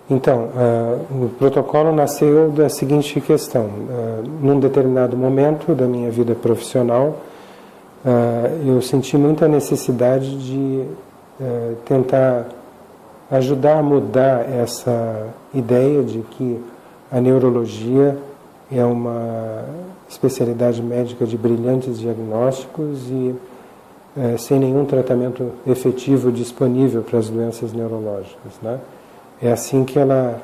Então, o protocolo nasceu da seguinte questão. Num determinado momento da minha vida profissional, eu senti muita necessidade de tentar ajudar a mudar essa ideia de que a neurologia é uma especialidade médica de brilhantes diagnósticos e sem nenhum tratamento efetivo disponível para as doenças neurológicas, né? É assim que ela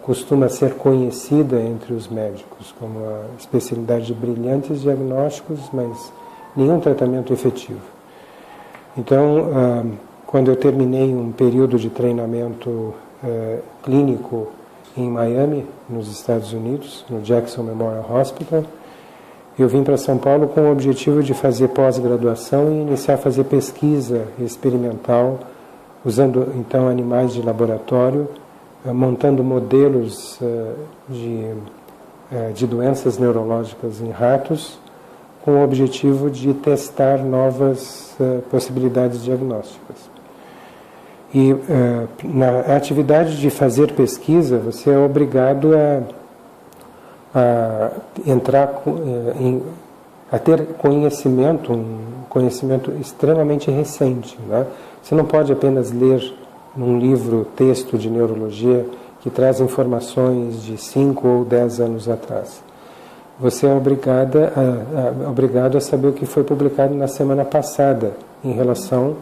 costuma ser conhecida entre os médicos, como a especialidade de brilhantes diagnósticos, mas nenhum tratamento efetivo. Então, quando eu terminei um período de treinamento clínico em Miami, nos Estados Unidos, no Jackson Memorial Hospital, eu vim para São Paulo com o objetivo de fazer pós-graduação e iniciar a fazer pesquisa experimental, usando então animais de laboratório, montando modelos de doenças neurológicas em ratos, com o objetivo de testar novas possibilidades diagnósticas. E na atividade de fazer pesquisa, você é obrigado a entrar a ter conhecimento, um conhecimento extremamente recente, né? Você não pode apenas ler num livro texto de neurologia que traz informações de 5 ou 10 anos atrás. Você é obrigado a saber o que foi publicado na semana passada em relação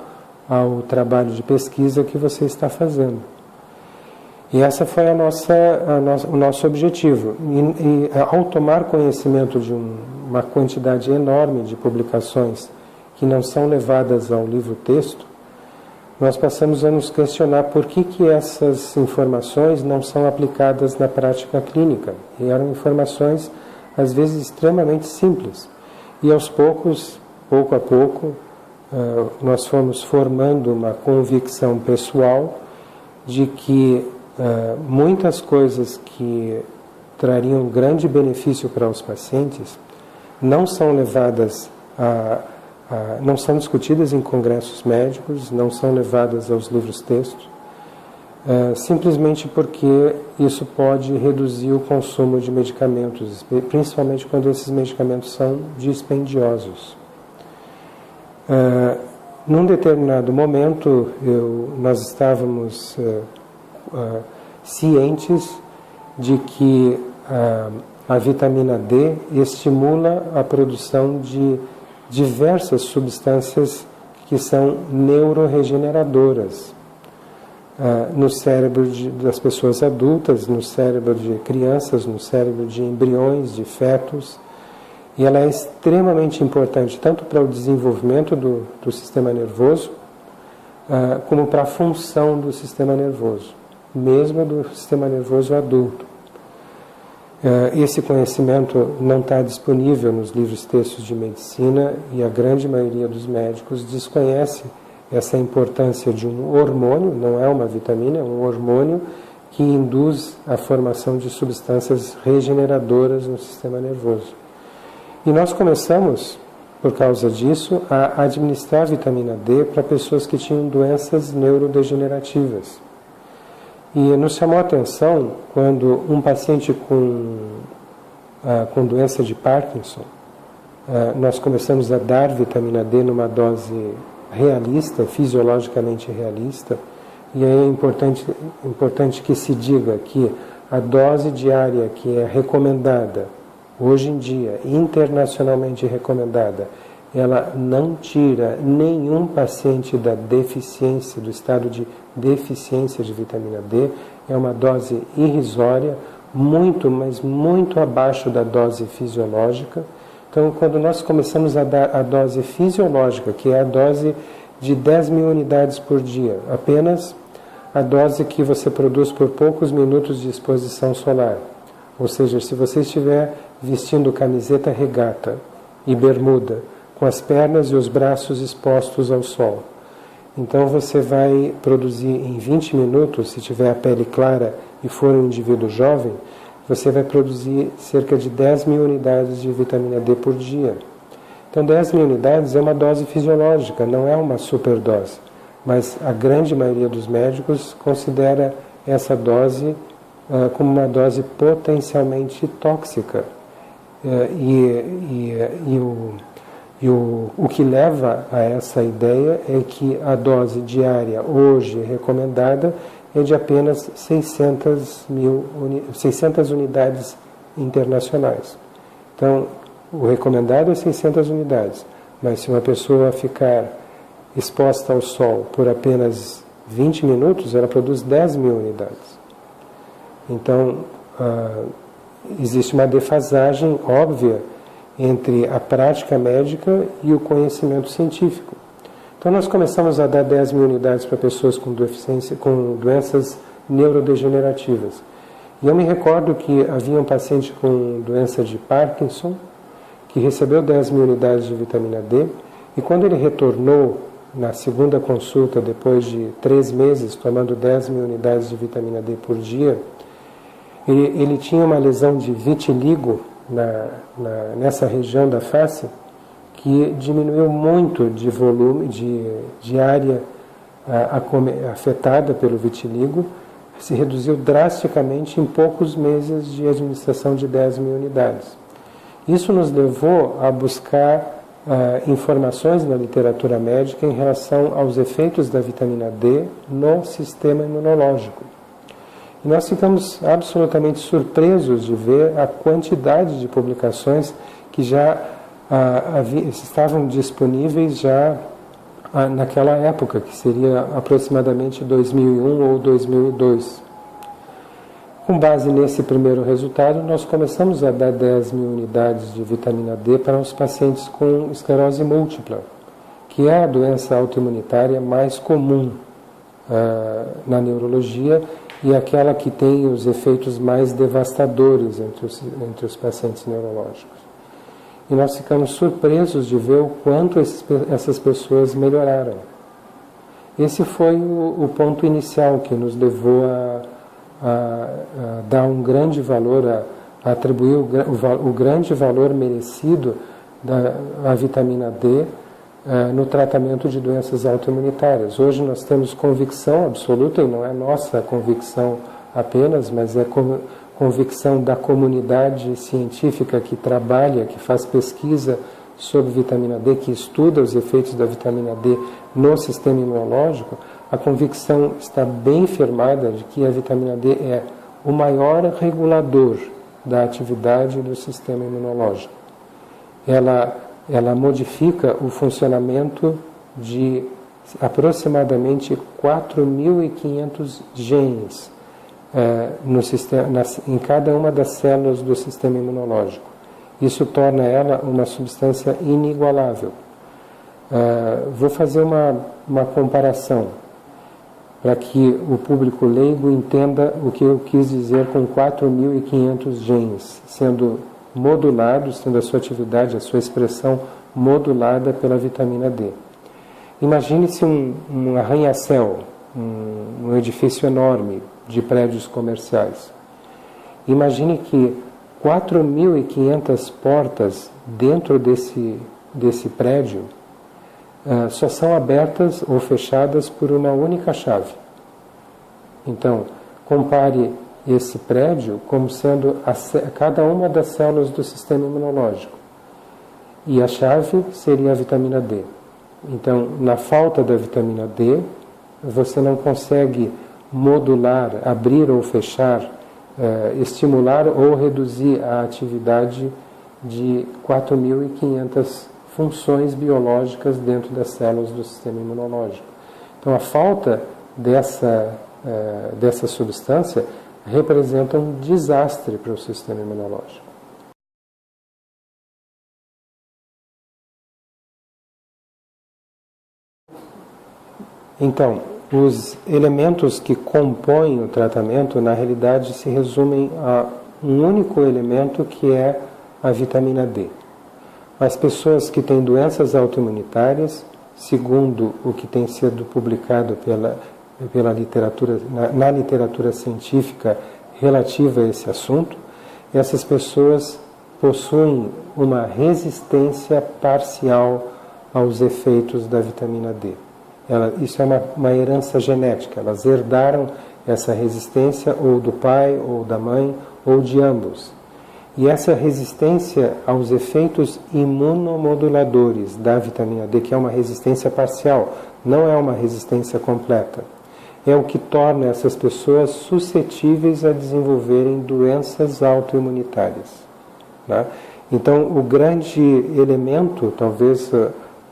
ao trabalho de pesquisa que você está fazendo. E essa foi o nosso objetivo. E ao tomar conhecimento de uma quantidade enorme de publicações que não são levadas ao livro-texto, nós passamos a nos questionar por que essas informações não são aplicadas na prática clínica. E eram informações, às vezes, extremamente simples. E aos poucos, pouco a pouco, nós fomos formando uma convicção pessoal de que muitas coisas que trariam grande benefício para os pacientes não são levadas não são discutidas em congressos médicos, não são levadas aos livros-textos, simplesmente porque isso pode reduzir o consumo de medicamentos, principalmente quando esses medicamentos são dispendiosos. Num determinado momento, nós estávamos cientes de que a vitamina D estimula a produção de diversas substâncias que são neuroregeneradoras no cérebro das pessoas adultas, no cérebro de crianças, no cérebro de embriões, de fetos. E ela é extremamente importante tanto para o desenvolvimento do sistema nervoso, como para a função do sistema nervoso, mesmo do sistema nervoso adulto. Esse conhecimento não está disponível nos livros textos de medicina e a grande maioria dos médicos desconhece essa importância de um hormônio, não é uma vitamina, é um hormônio que induz a formação de substâncias regeneradoras no sistema nervoso. E nós começamos, por causa disso, a administrar vitamina D para pessoas que tinham doenças neurodegenerativas. E nos chamou a atenção quando um paciente com doença de Parkinson, nós começamos a dar vitamina D numa dose realista, fisiologicamente realista, e aí é importante que se diga que a dose diária que é recomendada, hoje em dia, internacionalmente recomendada, ela não tira nenhum paciente da deficiência, do estado de deficiência de vitamina D, é uma dose irrisória, muito, mas muito abaixo da dose fisiológica. Então, quando nós começamos a dar a dose fisiológica, que é a dose de 10.000 unidades por dia, apenas a dose que você produz por poucos minutos de exposição solar, ou seja, se você estiver vestindo camiseta regata e bermuda, com as pernas e os braços expostos ao sol. Então você vai produzir em 20 minutos, se tiver a pele clara e for um indivíduo jovem, você vai produzir cerca de 10 mil unidades de vitamina D por dia. Então 10 mil unidades é uma dose fisiológica, não é uma superdose. Mas a grande maioria dos médicos considera essa dose como uma dose potencialmente tóxica. O que leva a essa ideia é que a dose diária hoje recomendada é de apenas 600 unidades internacionais. Então, o recomendado é 600 unidades, mas se uma pessoa ficar exposta ao sol por apenas 20 minutos, ela produz 10 mil unidades. Então, existe uma defasagem óbvia entre a prática médica e o conhecimento científico. Então, nós começamos a dar 10 mil unidades para pessoas com doenças neurodegenerativas. E eu me recordo que havia um paciente com doença de Parkinson que recebeu 10 mil unidades de vitamina D, e quando ele retornou na segunda consulta, depois de 3 meses, tomando 10 mil unidades de vitamina D por dia, ele tinha uma lesão de vitiligo nessa região da face, que diminuiu muito de volume, de área afetada pelo vitiligo, se reduziu drasticamente em poucos meses de administração de 10 mil unidades. Isso nos levou a buscar informações na literatura médica em relação aos efeitos da vitamina D no sistema imunológico. E nós ficamos absolutamente surpresos de ver a quantidade de publicações que já estavam disponíveis já naquela época, que seria aproximadamente 2001 ou 2002. Com base nesse primeiro resultado, nós começamos a dar 10 mil unidades de vitamina D para os pacientes com esclerose múltipla, que é a doença autoimunitária mais comum na neurologia e aquela que tem os efeitos mais devastadores entre os pacientes neurológicos. E nós ficamos surpresos de ver o quanto essas pessoas melhoraram. Esse foi o ponto inicial que nos levou a dar um grande valor, a atribuir o grande valor merecido à vitamina D no tratamento de doenças autoimunitárias. Hoje nós temos convicção absoluta, e não é nossa convicção apenas, mas é convicção da comunidade científica que trabalha, que faz pesquisa sobre vitamina D, que estuda os efeitos da vitamina D no sistema imunológico. A convicção está bem firmada de que a vitamina D é o maior regulador da atividade do sistema imunológico. Ela modifica o funcionamento de aproximadamente 4.500 genes em cada uma das células do sistema imunológico. Isso torna ela uma substância inigualável. Vou fazer uma comparação para que o público leigo entenda o que eu quis dizer com 4.500 genes, sendo modulados, tendo a sua atividade, a sua expressão modulada pela vitamina D. Imagine-se um arranha-céu, um edifício enorme de prédios comerciais. Imagine que 4.500 portas dentro desse prédio só são abertas ou fechadas por uma única chave. Então, compare esse prédio como sendo cada uma das células do sistema imunológico. E a chave seria a vitamina D. Então, na falta da vitamina D, você não consegue modular, abrir ou fechar, estimular ou reduzir a atividade de 4.500 funções biológicas dentro das células do sistema imunológico. Então, a falta dessa substância representa um desastre para o sistema imunológico. Então, os elementos que compõem o tratamento, na realidade, se resumem a um único elemento, que é a vitamina D. As pessoas que têm doenças autoimunitárias, segundo o que tem sido publicado pela literatura, na literatura científica relativa a esse assunto, essas pessoas possuem uma resistência parcial aos efeitos da vitamina D. Isso é uma herança genética, elas herdaram essa resistência ou do pai, ou da mãe, ou de ambos. E essa resistência aos efeitos imunomoduladores da vitamina D, que é uma resistência parcial, não é uma resistência completa, é o que torna essas pessoas suscetíveis a desenvolverem doenças autoimunitárias. Né? Então, o grande elemento, talvez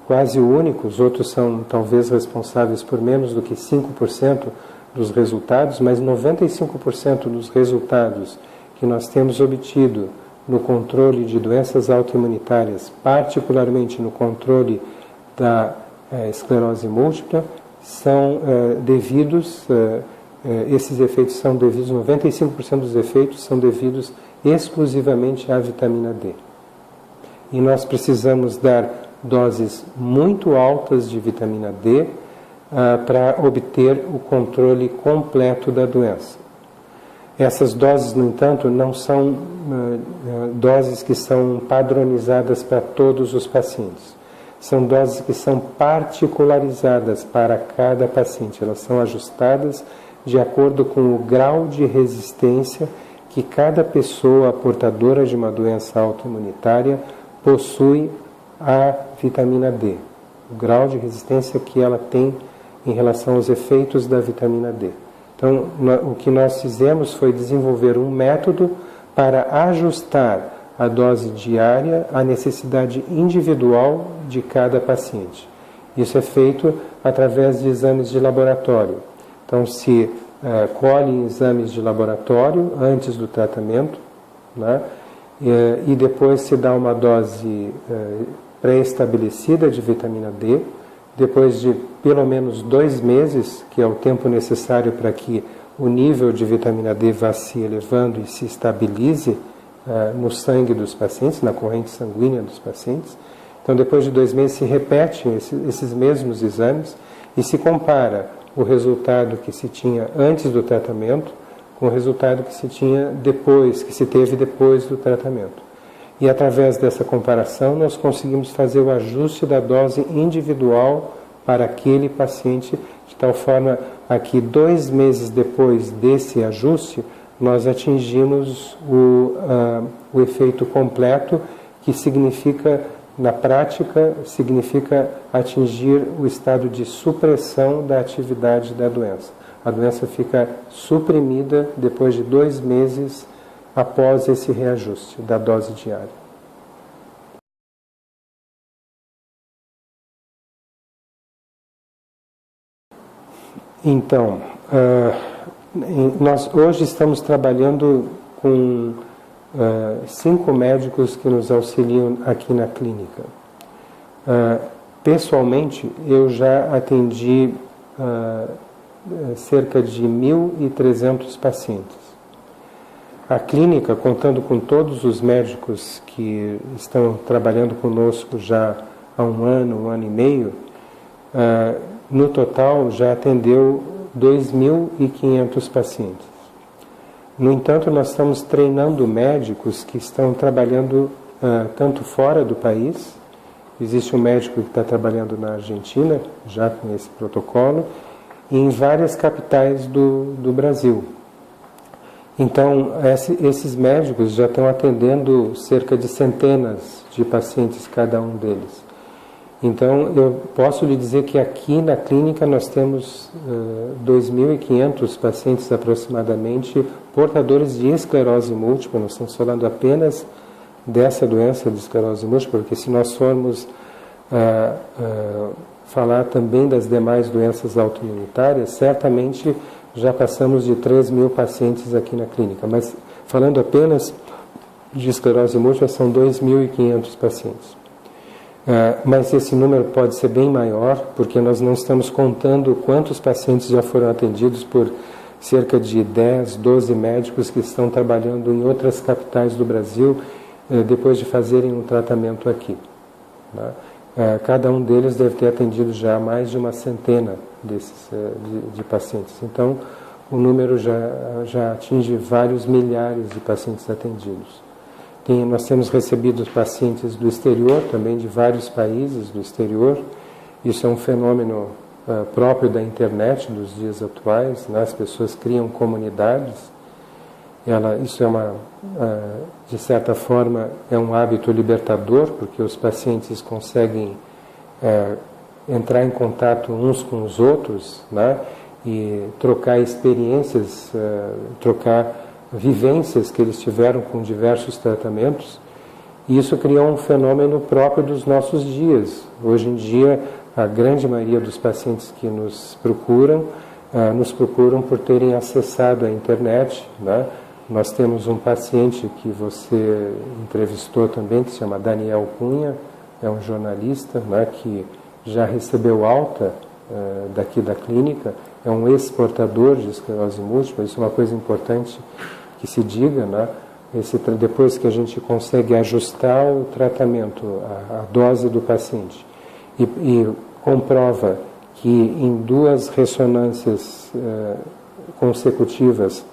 quase o único, os outros são talvez responsáveis por menos do que 5% dos resultados, mas 95% dos resultados que nós temos obtido no controle de doenças autoimunitárias, particularmente no controle da esclerose múltipla, são devidos, esses efeitos são devidos, 95% dos efeitos são devidos exclusivamente à vitamina D. E nós precisamos dar doses muito altas de vitamina D para obter o controle completo da doença. Essas doses, no entanto, não são doses que são padronizadas para todos os pacientes. São doses que são particularizadas para cada paciente. Elas são ajustadas de acordo com o grau de resistência que cada pessoa portadora de uma doença autoimunitária possui à vitamina D. O grau de resistência que ela tem em relação aos efeitos da vitamina D. Então, o que nós fizemos foi desenvolver um método para ajustar a dose diária à necessidade individual de cada paciente. Isso é feito através de exames de laboratório. Então, se colhem exames de laboratório antes do tratamento, né, e depois se dá uma dose pré-estabelecida de vitamina D, depois de pelo menos 2 meses, que é o tempo necessário para que o nível de vitamina D vá se elevando e se estabilize no sangue dos pacientes, na corrente sanguínea dos pacientes. Então, depois de 2 meses, se repetem esses mesmos exames e se compara o resultado que se tinha antes do tratamento com o resultado que se tinha depois, que se teve depois do tratamento. E através dessa comparação nós conseguimos fazer o ajuste da dose individual para aquele paciente, de tal forma a que 2 meses depois desse ajuste nós atingimos o efeito completo, que significa, na prática, significa atingir o estado de supressão da atividade da doença. A doença fica suprimida depois de 2 meses após esse reajuste da dose diária. Então, nós hoje estamos trabalhando com 5 médicos que nos auxiliam aqui na clínica. Pessoalmente, eu já atendi cerca de 1.300 pacientes. A clínica, contando com todos os médicos que estão trabalhando conosco já há 1 ano, 1 ano e meio, no total já atendeu 2.500 pacientes. No entanto, nós estamos treinando médicos que estão trabalhando tanto fora do país. Existe um médico que está trabalhando na Argentina, já com esse protocolo, e em várias capitais do Brasil. Então, esses médicos já estão atendendo cerca de centenas de pacientes, cada um deles. Então, eu posso lhe dizer que aqui na clínica nós temos 2.500 pacientes aproximadamente portadores de esclerose múltipla. Nós estamos falando apenas dessa doença de esclerose múltipla, porque se nós formos falar também das demais doenças autoimunitárias, certamente já passamos de 3.000 pacientes aqui na clínica. Mas falando apenas de esclerose múltipla, são 2.500 pacientes. Mas esse número pode ser bem maior, porque nós não estamos contando quantos pacientes já foram atendidos por cerca de 10, 12 médicos que estão trabalhando em outras capitais do Brasil depois de fazerem um tratamento aqui. Cada um deles deve ter atendido já mais de uma centena de pacientes. Então, o número já atinge vários milhares de pacientes atendidos. Nós temos recebido pacientes do exterior, também de vários países do exterior. Isso é um fenômeno próprio da internet dos dias atuais, né? As pessoas criam comunidades. Isso de certa forma, é um hábito libertador, porque os pacientes conseguem entrar em contato uns com os outros, né? E trocar experiências, trocar vivências que eles tiveram com diversos tratamentos. E isso criou um fenômeno próprio dos nossos dias. Hoje em dia, a grande maioria dos pacientes que nos procuram por terem acessado a internet, né? Nós temos um paciente que você entrevistou também, que se chama Daniel Cunha, é um jornalista, né, que já recebeu alta daqui da clínica, é um ex-portador de esclerose múltipla. Isso é uma coisa importante que se diga, né? Depois que a gente consegue ajustar o tratamento, a dose do paciente, e comprova que em 2 ressonâncias consecutivas,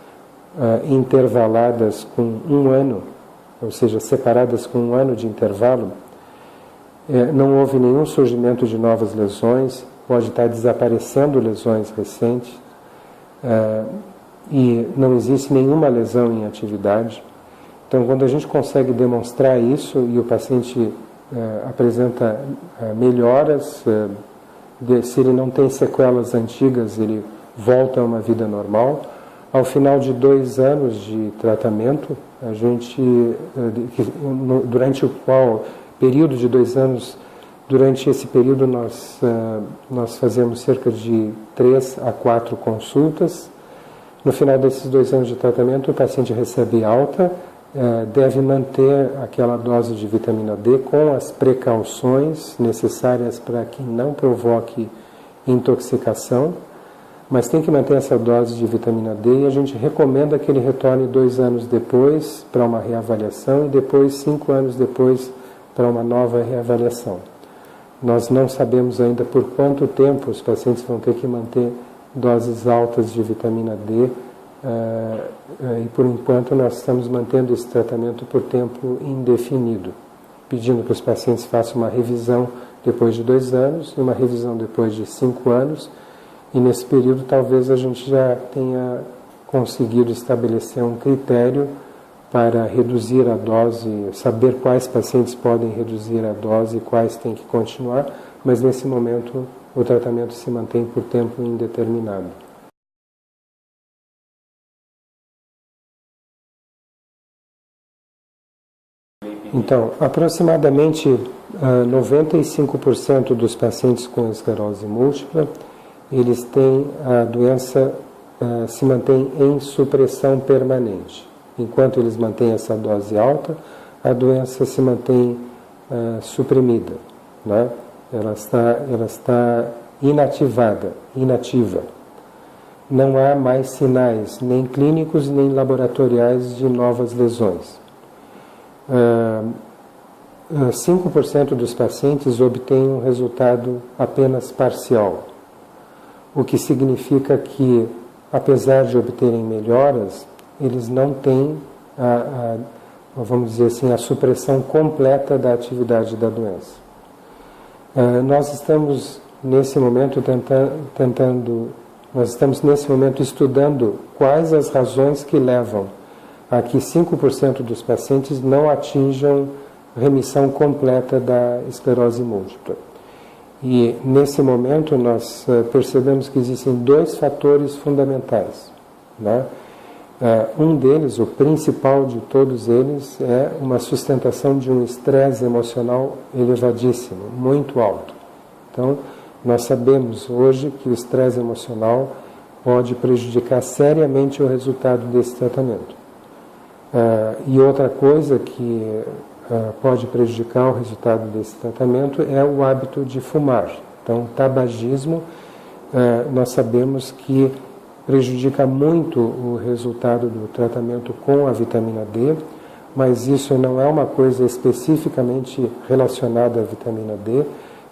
intervaladas com 1 ano, ou seja, separadas com 1 ano de intervalo, não houve nenhum surgimento de novas lesões, pode estar desaparecendo lesões recentes, e não existe nenhuma lesão em atividade. Então, quando a gente consegue demonstrar isso e o paciente apresenta melhoras, se ele não tem sequelas antigas, ele volta a uma vida normal. Ao final de 2 anos de tratamento, a gente, durante o período de 2 anos, durante esse período nós fazemos cerca de 3 a 4 consultas. No final desses 2 anos de tratamento, o paciente recebe alta, deve manter aquela dose de vitamina D com as precauções necessárias para que não provoque intoxicação, mas tem que manter essa dose de vitamina D, e a gente recomenda que ele retorne 2 anos depois para uma reavaliação e depois 5 anos depois para uma nova reavaliação. Nós não sabemos ainda por quanto tempo os pacientes vão ter que manter doses altas de vitamina D, e por enquanto nós estamos mantendo esse tratamento por tempo indefinido, pedindo que os pacientes façam uma revisão depois de 2 anos e uma revisão depois de 5 anos, e nesse período talvez a gente já tenha conseguido estabelecer um critério para reduzir a dose, saber quais pacientes podem reduzir a dose e quais têm que continuar, mas nesse momento o tratamento se mantém por tempo indeterminado. Então, aproximadamente 95% dos pacientes com esclerose múltipla, eles têm a doença, se mantém em supressão permanente. Enquanto eles mantêm essa dose alta, a doença se mantém suprimida, né? Ela está inativa. Não há mais sinais, nem clínicos, nem laboratoriais, de novas lesões. 5% dos pacientes obtêm um resultado apenas parcial, o que significa que, apesar de obterem melhoras, eles não têm, vamos dizer assim, a supressão completa da atividade da doença. Nós estamos nesse momento estudando quais as razões que levam a que 5% dos pacientes não atinjam remissão completa da esclerose múltipla. E nesse momento nós percebemos que existem 2 fatores fundamentais, né? Um deles, o principal de todos eles, é uma sustentação de um estresse emocional elevadíssimo, muito alto. Então, nós sabemos hoje que o estresse emocional pode prejudicar seriamente o resultado desse tratamento. E outra coisa que pode prejudicar o resultado desse tratamento é o hábito de fumar. Então, o tabagismo, nós sabemos que prejudica muito o resultado do tratamento com a vitamina D, mas isso não é uma coisa especificamente relacionada à vitamina D.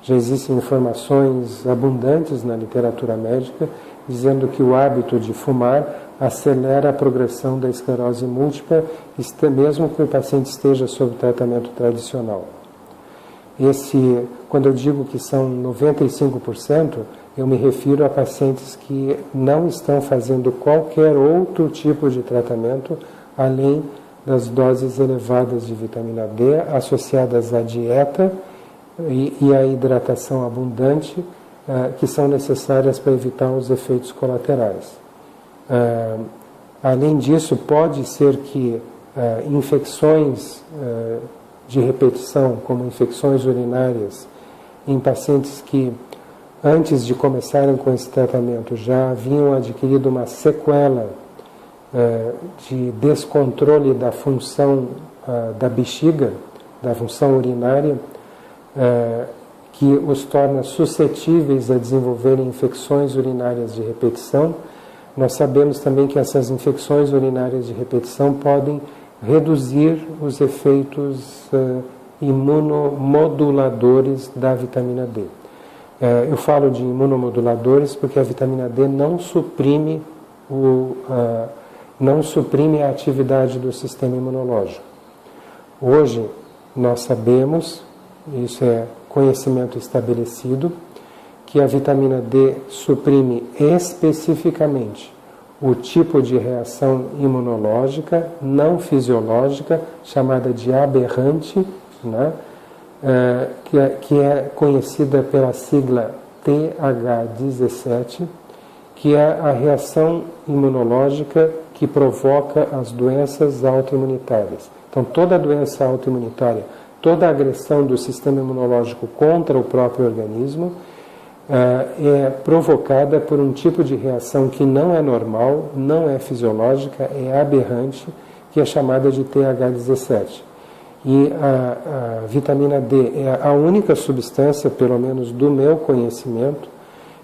Já existem informações abundantes na literatura médica dizendo que o hábito de fumar acelera a progressão da esclerose múltipla, mesmo que o paciente esteja sob tratamento tradicional. Quando eu digo que são 95%, eu me refiro a pacientes que não estão fazendo qualquer outro tipo de tratamento, além das doses elevadas de vitamina D, associadas à dieta e à hidratação abundante, que são necessárias para evitar os efeitos colaterais. Além disso, pode ser que infecções de repetição, como infecções urinárias, em pacientes que, antes de começarem com esse tratamento, já haviam adquirido uma sequela de descontrole da função da bexiga, da função urinária, que os torna suscetíveis a desenvolverem infecções urinárias de repetição. Nós sabemos também que essas infecções urinárias de repetição podem reduzir os efeitos imunomoduladores da vitamina D. Eu falo de imunomoduladores porque a vitamina D não suprime a atividade do sistema imunológico. Hoje nós sabemos, isso é conhecimento estabelecido, que a vitamina D suprime especificamente o tipo de reação imunológica não fisiológica, chamada de aberrante, né? Que é conhecida pela sigla TH17, que é a reação imunológica que provoca as doenças autoimunitárias. Então, toda doença autoimunitária, toda agressão do sistema imunológico contra o próprio organismo é provocada por um tipo de reação que não é normal, não é fisiológica, é aberrante, que é chamada de TH17. E a vitamina D é a única substância, pelo menos do meu conhecimento,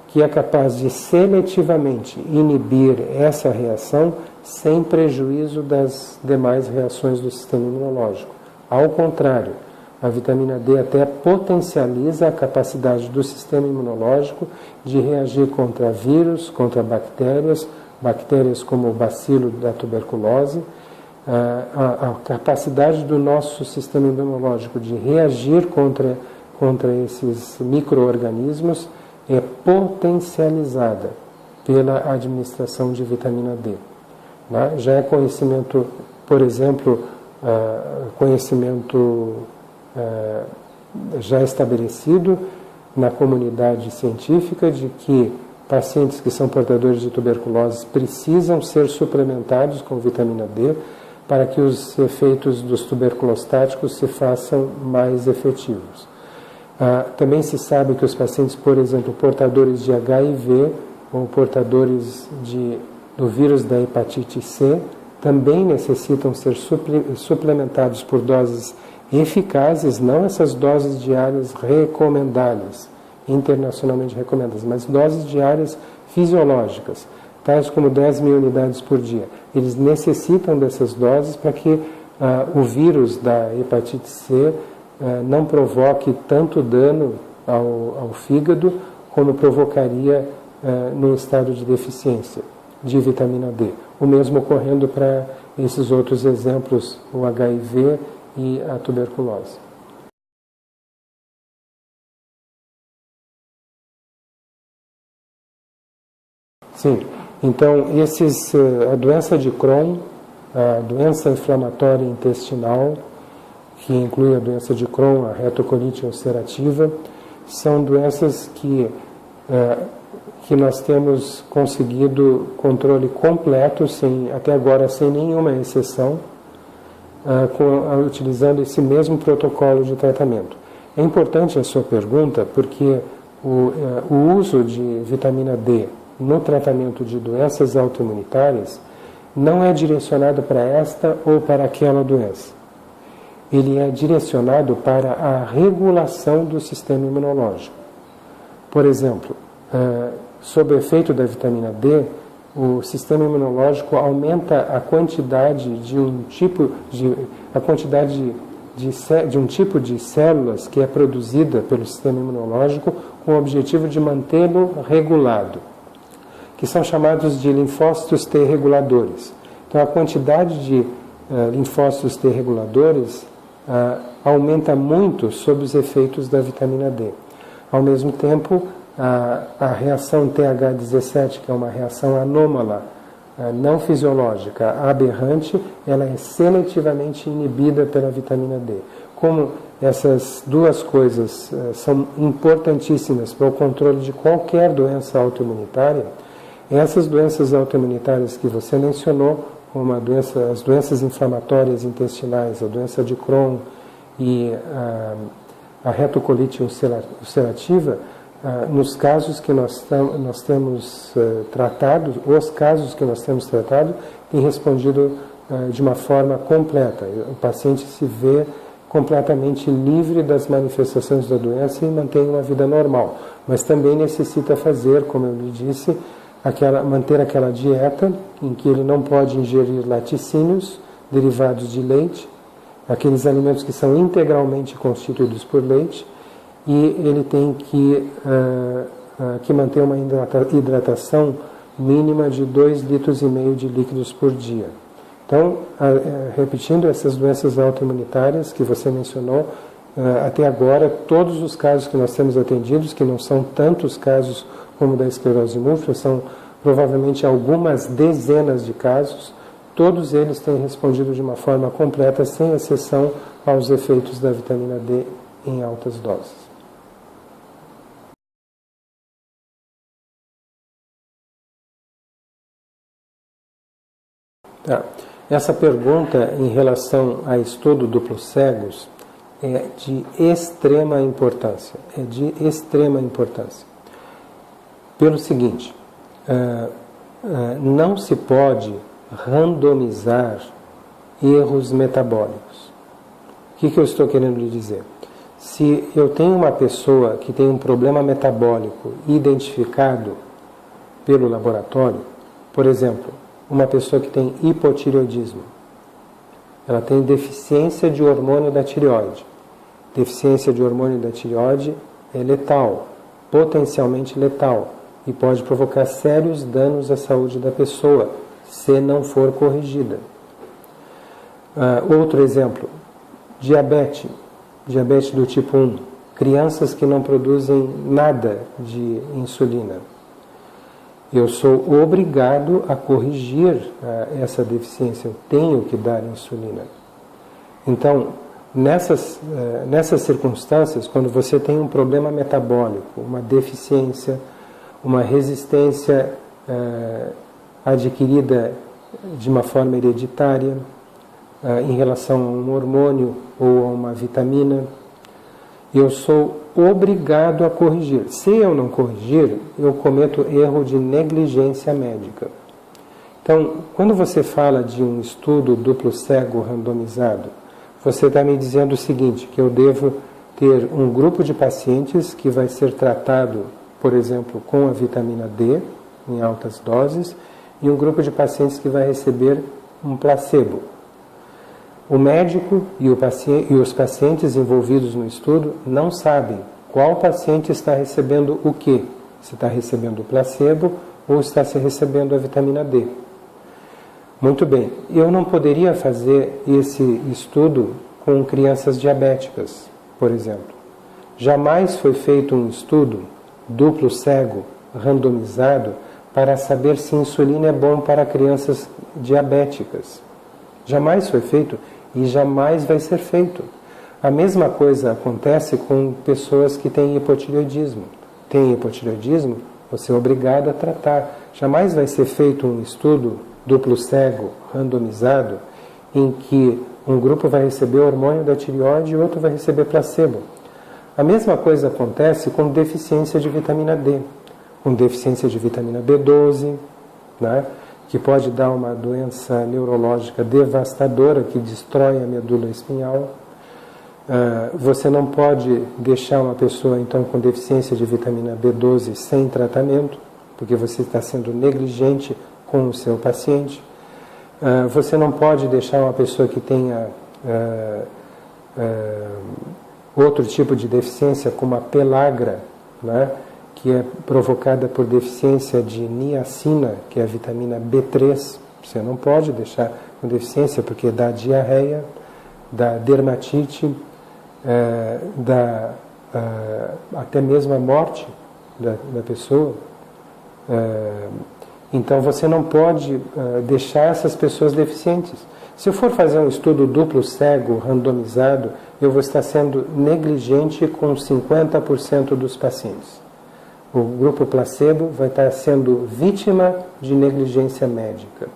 que é capaz de seletivamente inibir essa reação sem prejuízo das demais reações do sistema imunológico. Ao contrário, a vitamina D até potencializa a capacidade do sistema imunológico de reagir contra vírus, contra bactérias como o bacilo da tuberculose. A capacidade do nosso sistema imunológico de reagir contra esses micro-organismos é potencializada pela administração de vitamina D. Já é conhecimento, por exemplo, já estabelecido na comunidade científica de que pacientes que são portadores de tuberculose precisam ser suplementados com vitamina D para que os efeitos dos tuberculostáticos se façam mais efetivos. Também se sabe que os pacientes, por exemplo, portadores de HIV ou portadores do vírus da hepatite C, também necessitam ser suplementados por doses eficazes, não essas doses diárias recomendáveis, internacionalmente recomendadas, mas doses diárias fisiológicas, tais como 10.000 unidades por dia. Eles necessitam dessas doses para que o vírus da hepatite C não provoque tanto dano ao fígado como provocaria no estado de deficiência de vitamina D. O mesmo ocorrendo para esses outros exemplos, o HIV e a tuberculose. Sim, então a doença de Crohn, a doença inflamatória intestinal, que inclui a doença de Crohn, a retocolite ulcerativa, são doenças que nós temos conseguido controle completo, até agora sem nenhuma exceção, utilizando esse mesmo protocolo de tratamento. É importante a sua pergunta porque o uso de vitamina D no tratamento de doenças autoimunitárias não é direcionado para esta ou para aquela doença. Ele é direcionado para a regulação do sistema imunológico. Por exemplo, sob o efeito da vitamina D, o sistema imunológico aumenta a quantidade de um tipo de células que é produzida pelo sistema imunológico com o objetivo de mantê-lo regulado. que são chamados de linfócitos T reguladores. Então, a quantidade de linfócitos T reguladores aumenta muito sob os efeitos da vitamina D. Ao mesmo tempo, a reação TH17, que é uma reação anômala, não fisiológica, aberrante, ela é seletivamente inibida pela vitamina D. Como essas duas coisas são importantíssimas para o controle de qualquer doença autoimunitária, essas doenças autoimunitárias que você mencionou, como as doenças inflamatórias intestinais, a doença de Crohn e a retocolite ulcerativa, nos casos que nós temos tratado, os casos que nós temos tratado, têm respondido de uma forma completa. O paciente se vê completamente livre das manifestações da doença e mantém uma vida normal. Mas também necessita fazer, como eu lhe disse, manter aquela dieta em que ele não pode ingerir laticínios derivados de leite, aqueles alimentos que são integralmente constituídos por leite, e ele tem que manter uma hidratação mínima de 2,5 litros de líquidos por dia. Então, repetindo, essas doenças autoimunitárias que você mencionou, até agora, todos os casos que nós temos atendidos, que não são tantos casos como da esclerose múltipla, são provavelmente algumas dezenas de casos, todos eles têm respondido de uma forma completa, sem exceção aos efeitos da vitamina D em altas doses. Essa pergunta em relação a estudo duplos cegos é de extrema importância. Pelo seguinte, não se pode randomizar erros metabólicos. O que eu estou querendo lhe dizer? Se eu tenho uma pessoa que tem um problema metabólico identificado pelo laboratório, por exemplo, uma pessoa que tem hipotireoidismo, ela tem deficiência de hormônio da tireoide. Deficiência de hormônio da tireoide é letal, potencialmente letal, e pode provocar sérios danos à saúde da pessoa, se não for corrigida. Outro exemplo, diabetes do tipo 1, crianças que não produzem nada de insulina. Eu sou obrigado a corrigir essa deficiência, eu tenho que dar insulina. Então, nessas circunstâncias, quando você tem um problema metabólico, uma deficiência, uma resistência adquirida de uma forma hereditária em relação a um hormônio ou a uma vitamina, eu sou obrigado a corrigir. Se eu não corrigir, eu cometo erro de negligência médica. Então, quando você fala de um estudo duplo cego randomizado, você está me dizendo o seguinte, que eu devo ter um grupo de pacientes que vai ser tratado, por exemplo, com a vitamina D, em altas doses, e um grupo de pacientes que vai receber um placebo. O médico e os pacientes envolvidos no estudo não sabem qual paciente está recebendo o quê. Se está recebendo o placebo ou está se recebendo a vitamina D. Muito bem, eu não poderia fazer esse estudo com crianças diabéticas, por exemplo. Jamais foi feito um estudo duplo cego, randomizado, para saber se insulina é bom para crianças diabéticas. Jamais foi feito e jamais vai ser feito. A mesma coisa acontece com pessoas que têm hipotireoidismo. Tem hipotireoidismo, você é obrigado a tratar. Jamais vai ser feito um estudo duplo cego, randomizado, em que um grupo vai receber hormônio da tireoide e outro vai receber placebo. A mesma coisa acontece com deficiência de vitamina D. Com deficiência de vitamina B12, né? Que pode dar uma doença neurológica devastadora que destrói a medula espinhal. Você não pode deixar uma pessoa, então, com deficiência de vitamina B12 sem tratamento, porque você está sendo negligente com o seu paciente. Você não pode deixar uma pessoa que tenha outro tipo de deficiência, como a pellagra, né? que é provocada por deficiência de niacina, que é a vitamina B3. Você não pode deixar com deficiência, porque dá diarreia, dá dermatite, dá até mesmo a morte da pessoa. Então você não pode deixar essas pessoas deficientes. Se eu for fazer um estudo duplo cego, randomizado, eu vou estar sendo negligente com 50% dos pacientes. O grupo placebo vai estar sendo vítima de negligência médica.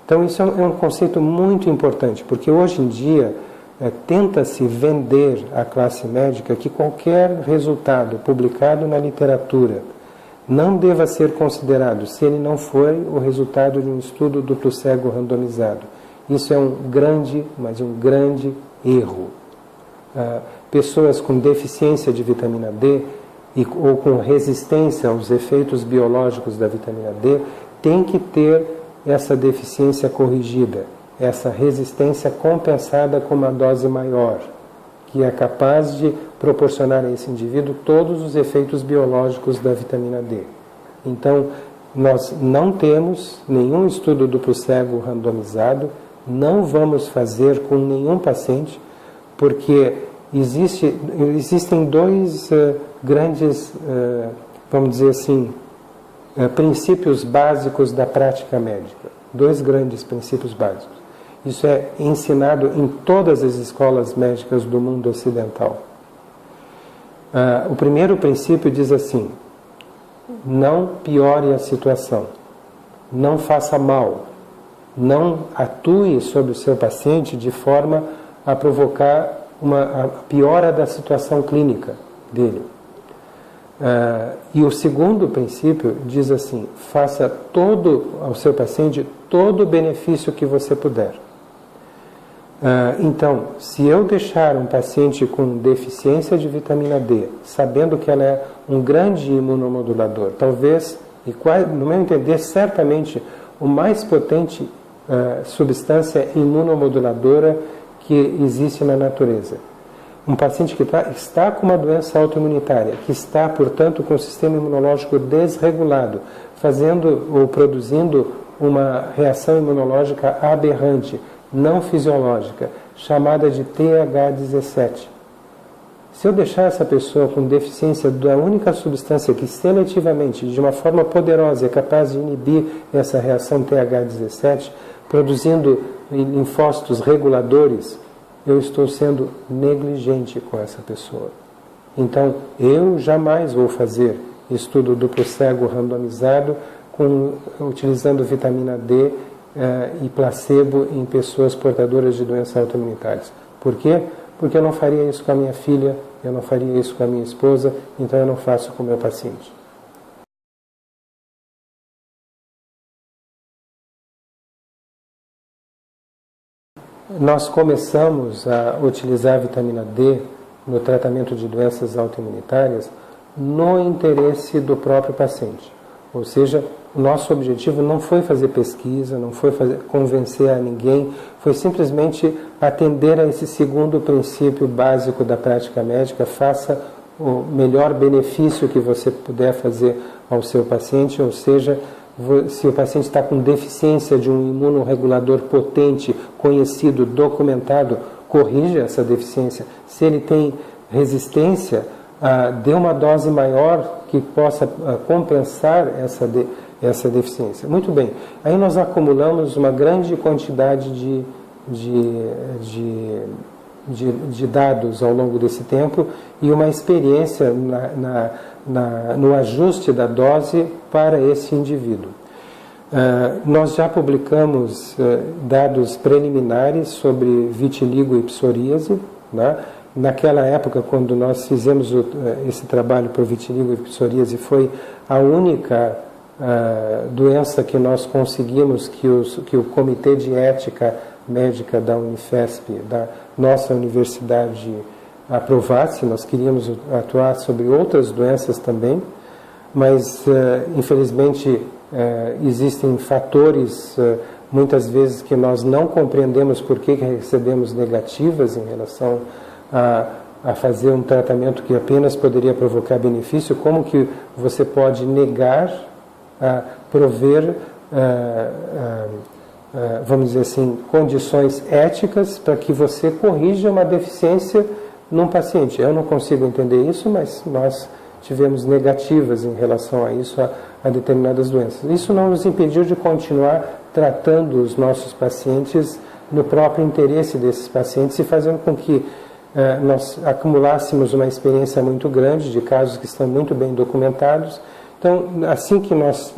Então isso é um conceito muito importante, porque hoje em dia tenta-se vender à classe médica que qualquer resultado publicado na literatura não deva ser considerado se ele não for o resultado de um estudo duplo cego randomizado. Isso é um grande, mas um grande erro. Pessoas com deficiência de vitamina D ou com resistência aos efeitos biológicos da vitamina D têm que ter essa deficiência corrigida, essa resistência compensada com uma dose maior, que é capaz de proporcionar a esse indivíduo todos os efeitos biológicos da vitamina D. Então, nós não temos nenhum estudo duplo cego randomizado, não vamos fazer com nenhum paciente, porque existem dois grandes, vamos dizer assim, princípios básicos da prática médica. Dois grandes princípios básicos. Isso é ensinado em todas as escolas médicas do mundo ocidental. O primeiro princípio diz assim: não piore a situação, não faça mal, não atue sobre o seu paciente de forma a provocar a piora da situação clínica dele. E o segundo princípio diz assim: faça ao seu paciente todo o benefício que você puder. Então, se eu deixar um paciente com deficiência de vitamina D, sabendo que ela é um grande imunomodulador, talvez, no meu entender, certamente o mais potente substância imunomoduladora que existe na natureza. Um paciente que está com uma doença autoimunitária, que está, portanto, com o sistema imunológico desregulado, fazendo ou produzindo uma reação imunológica aberrante, não fisiológica, chamada de TH17. Se eu deixar essa pessoa com deficiência da única substância que seletivamente, de uma forma poderosa, é capaz de inibir essa reação TH17, produzindo linfócitos reguladores, eu estou sendo negligente com essa pessoa. Então, eu jamais vou fazer estudo duplo cego randomizado utilizando vitamina D e placebo em pessoas portadoras de doenças autoimunitárias. Por quê? Porque eu não faria isso com a minha filha, eu não faria isso com a minha esposa, então eu não faço com o meu paciente. Nós começamos a utilizar a vitamina D no tratamento de doenças autoimunitárias no interesse do próprio paciente. Ou seja, o nosso objetivo não foi fazer pesquisa, não foi convencer a ninguém, foi simplesmente atender a esse segundo princípio básico da prática médica: faça o melhor benefício que você puder fazer ao seu paciente, ou seja, se o paciente está com deficiência de um imunorregulador potente, conhecido, documentado, corrija essa deficiência. Se ele tem resistência, dê uma dose maior que possa compensar essa deficiência. Muito bem, aí nós acumulamos uma grande quantidade de dados ao longo desse tempo e uma experiência no ajuste da dose para esse indivíduo. Nós já publicamos dados preliminares sobre vitiligo e psoríase, né? Naquela época, quando nós fizemos esse trabalho para o vitiligo e psoríase, foi a única doença que nós conseguimos que o Comitê de Ética Médica da Unifesp, da nossa universidade, aprovasse. Nós queríamos atuar sobre outras doenças também, mas infelizmente existem fatores muitas vezes que nós não compreendemos por que recebemos negativas em relação a fazer um tratamento que apenas poderia provocar benefício, como que você pode negar a prover, vamos dizer assim, condições éticas para que você corrija uma deficiência num paciente? Eu não consigo entender isso, mas nós tivemos negativas em relação a isso, a determinadas doenças. Isso não nos impediu de continuar tratando os nossos pacientes no próprio interesse desses pacientes e fazendo com que nós acumulássemos uma experiência muito grande de casos que estão muito bem documentados. Então, assim que nós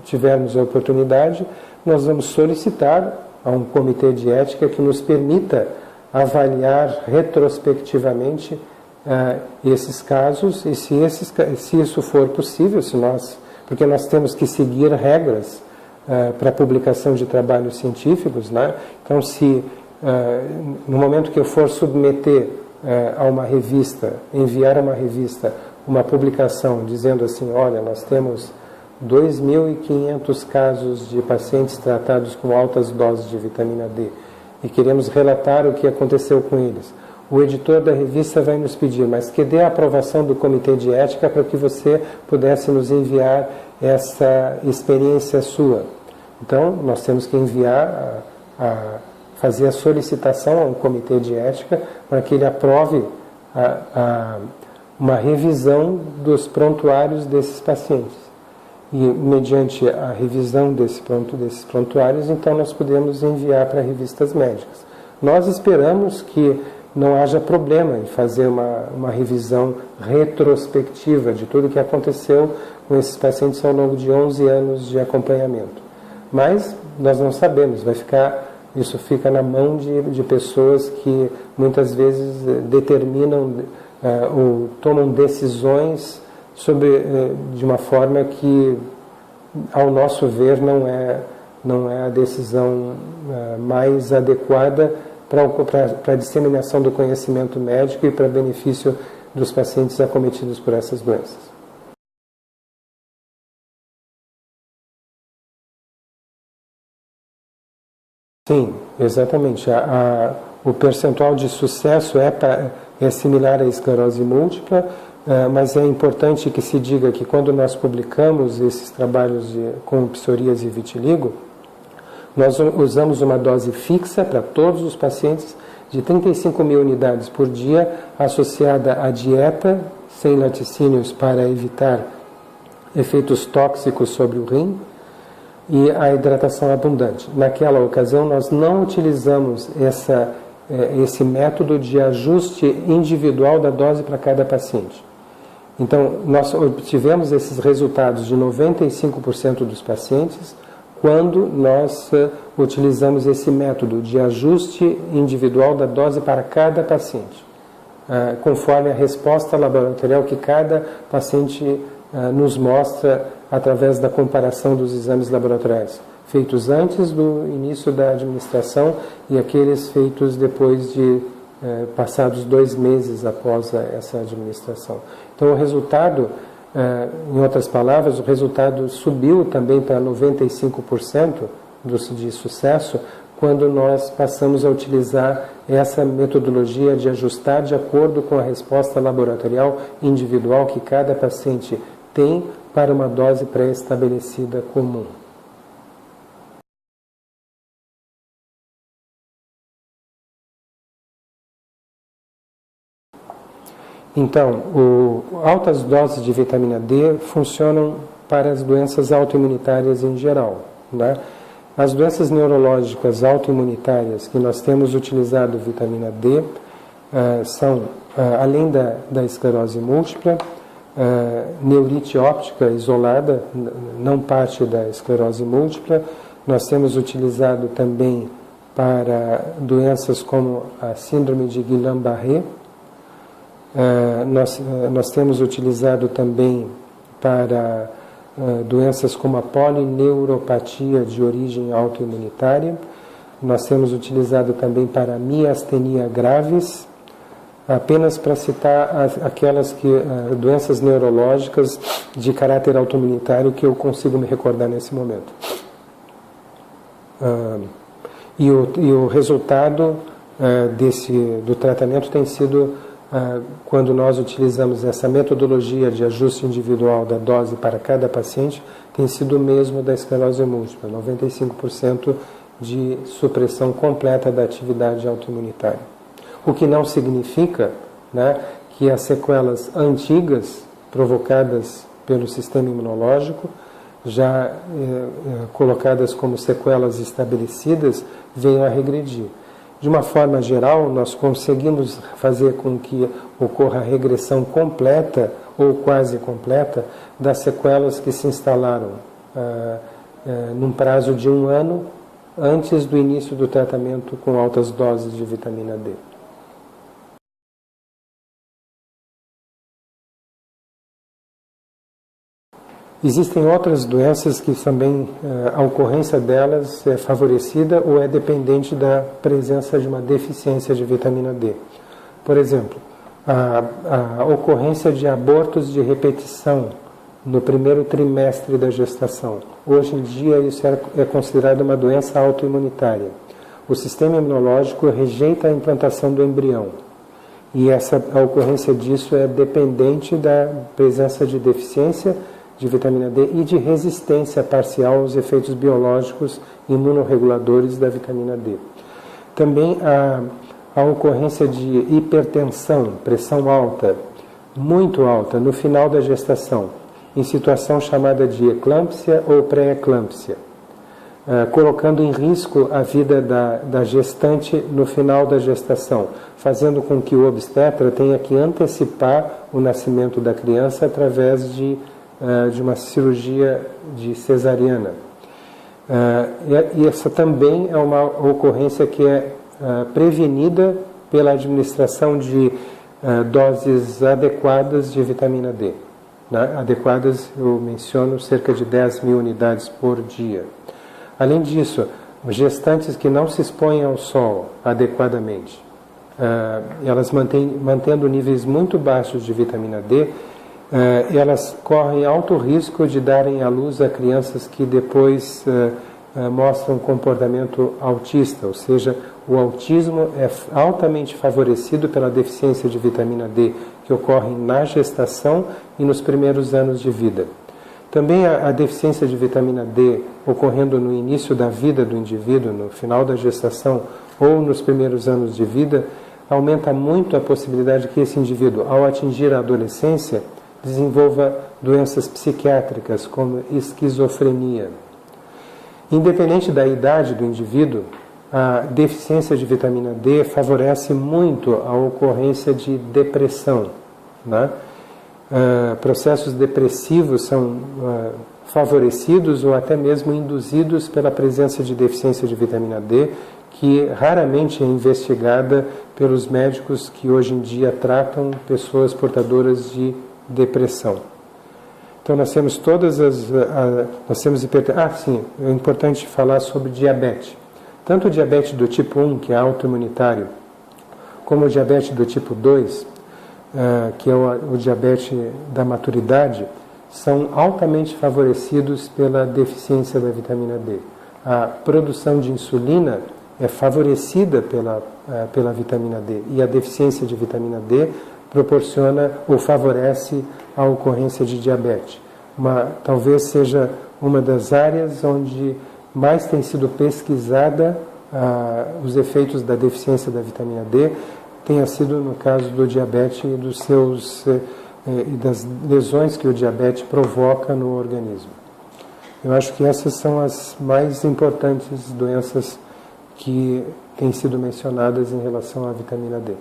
tivermos a oportunidade, nós vamos solicitar a um comitê de ética que nos permita avaliar retrospectivamente esses casos e se isso for possível, porque nós temos que seguir regras para a publicação de trabalhos científicos, né? Então, se no momento que eu for submeter a uma revista, enviar a uma revista uma publicação dizendo assim, olha, nós temos 2.500 casos de pacientes tratados com altas doses de vitamina D e queremos relatar o que aconteceu com eles. O editor da revista vai nos pedir, mas que dê a aprovação do comitê de ética para que você pudesse nos enviar essa experiência sua. Então, nós temos que enviar, fazer a solicitação ao comitê de ética para que ele aprove uma revisão dos prontuários desses pacientes. E, mediante a revisão desses prontuários, então nós podemos enviar para revistas médicas. Nós esperamos que não haja problema em fazer uma revisão retrospectiva de tudo o que aconteceu com esses pacientes ao longo de 11 anos de acompanhamento. Mas nós não sabemos, isso fica na mão de pessoas que muitas vezes determinam ou tomam decisões de uma forma que, ao nosso ver, não é a decisão mais adequada para a disseminação do conhecimento médico e para benefício dos pacientes acometidos por essas doenças. Sim, exatamente. O percentual de sucesso é similar à esclerose múltipla, mas é importante que se diga que quando nós publicamos esses trabalhos com psoríase e vitiligo, nós usamos uma dose fixa para todos os pacientes de 35.000 unidades por dia, associada à dieta sem laticínios para evitar efeitos tóxicos sobre o rim e a hidratação abundante. Naquela ocasião, nós não utilizamos esse método de ajuste individual da dose para cada paciente. Então, nós obtivemos esses resultados de 95% dos pacientes quando nós utilizamos esse método de ajuste individual da dose para cada paciente, conforme a resposta laboratorial que cada paciente nos mostra através da comparação dos exames laboratoriais feitos antes do início da administração e aqueles feitos depois de passados 2 meses após essa administração. Então, o resultado, em outras palavras, o resultado subiu também para 95% de sucesso quando nós passamos a utilizar essa metodologia de ajustar de acordo com a resposta laboratorial individual que cada paciente tem para uma dose pré-estabelecida comum. Então, altas doses de vitamina D funcionam para as doenças autoimunitárias em geral, né? As doenças neurológicas autoimunitárias que nós temos utilizado vitamina D são, além da esclerose múltipla, neurite óptica isolada, não parte da esclerose múltipla. Nós temos utilizado também para doenças como a síndrome de Guillain-Barré. Nós temos utilizado também para doenças como a polineuropatia de origem autoimunitária. Nós temos utilizado também para miastenia graves, apenas para citar aquelas doenças neurológicas de caráter autoimunitário que eu consigo me recordar nesse momento. E o resultado do tratamento tem sido quando nós utilizamos essa metodologia de ajuste individual da dose para cada paciente, tem sido o mesmo da esclerose múltipla, 95% de supressão completa da atividade autoimunitária. O que não significa, né, que as sequelas antigas provocadas pelo sistema imunológico, já colocadas como sequelas estabelecidas, venham a regredir. De uma forma geral, nós conseguimos fazer com que ocorra a regressão completa ou quase completa das sequelas que se instalaram num prazo de 1 ano antes do início do tratamento com altas doses de vitamina D. Existem outras doenças que também a ocorrência delas é favorecida ou é dependente da presença de uma deficiência de vitamina D. Por exemplo, a ocorrência de abortos de repetição no primeiro trimestre da gestação. Hoje em dia isso é considerado uma doença autoimunitária. O sistema imunológico rejeita a implantação do embrião. E a ocorrência disso é dependente da presença de deficiência de vitamina D e de resistência parcial aos efeitos biológicos imunorreguladores da vitamina D. Também a ocorrência de hipertensão, pressão alta, muito alta, no final da gestação, em situação chamada de eclâmpsia ou pré-eclâmpsia, colocando em risco a vida da gestante no final da gestação, fazendo com que o obstetra tenha que antecipar o nascimento da criança através de uma cirurgia de cesariana. E essa também é uma ocorrência que é prevenida pela administração de doses adequadas de vitamina D. Adequadas, eu menciono, cerca de 10 mil unidades por dia. Além disso, gestantes que não se expõem ao sol adequadamente, elas mantendo níveis muito baixos de vitamina D, elas correm alto risco de darem à luz a crianças que depois mostram comportamento autista, ou seja, o autismo é altamente favorecido pela deficiência de vitamina D, que ocorre na gestação e nos primeiros anos de vida. Também a deficiência de vitamina D ocorrendo no início da vida do indivíduo, no final da gestação ou nos primeiros anos de vida, aumenta muito a possibilidade que esse indivíduo, ao atingir a adolescência, desenvolva doenças psiquiátricas como esquizofrenia. Independente da idade do indivíduo, a deficiência de vitamina D favorece muito a ocorrência de depressão, né? Processos depressivos são favorecidos ou até mesmo induzidos pela presença de deficiência de vitamina D, que raramente é investigada pelos médicos que hoje em dia tratam pessoas portadoras de depressão. Então nós temos nós temos hipertensão. É importante falar sobre diabetes. Tanto o diabetes do tipo 1, que é autoimunitário, como o diabetes do tipo 2, que é o diabetes da maturidade, são altamente favorecidos pela deficiência da vitamina D. A produção de insulina é favorecida pela vitamina D, e a deficiência de vitamina D proporciona ou favorece a ocorrência de diabetes. Talvez seja uma das áreas onde mais tem sido pesquisada os efeitos da deficiência da vitamina D, tenha sido no caso do diabetes e das lesões que o diabetes provoca no organismo. Eu acho que essas são as mais importantes doenças que têm sido mencionadas em relação à vitamina D.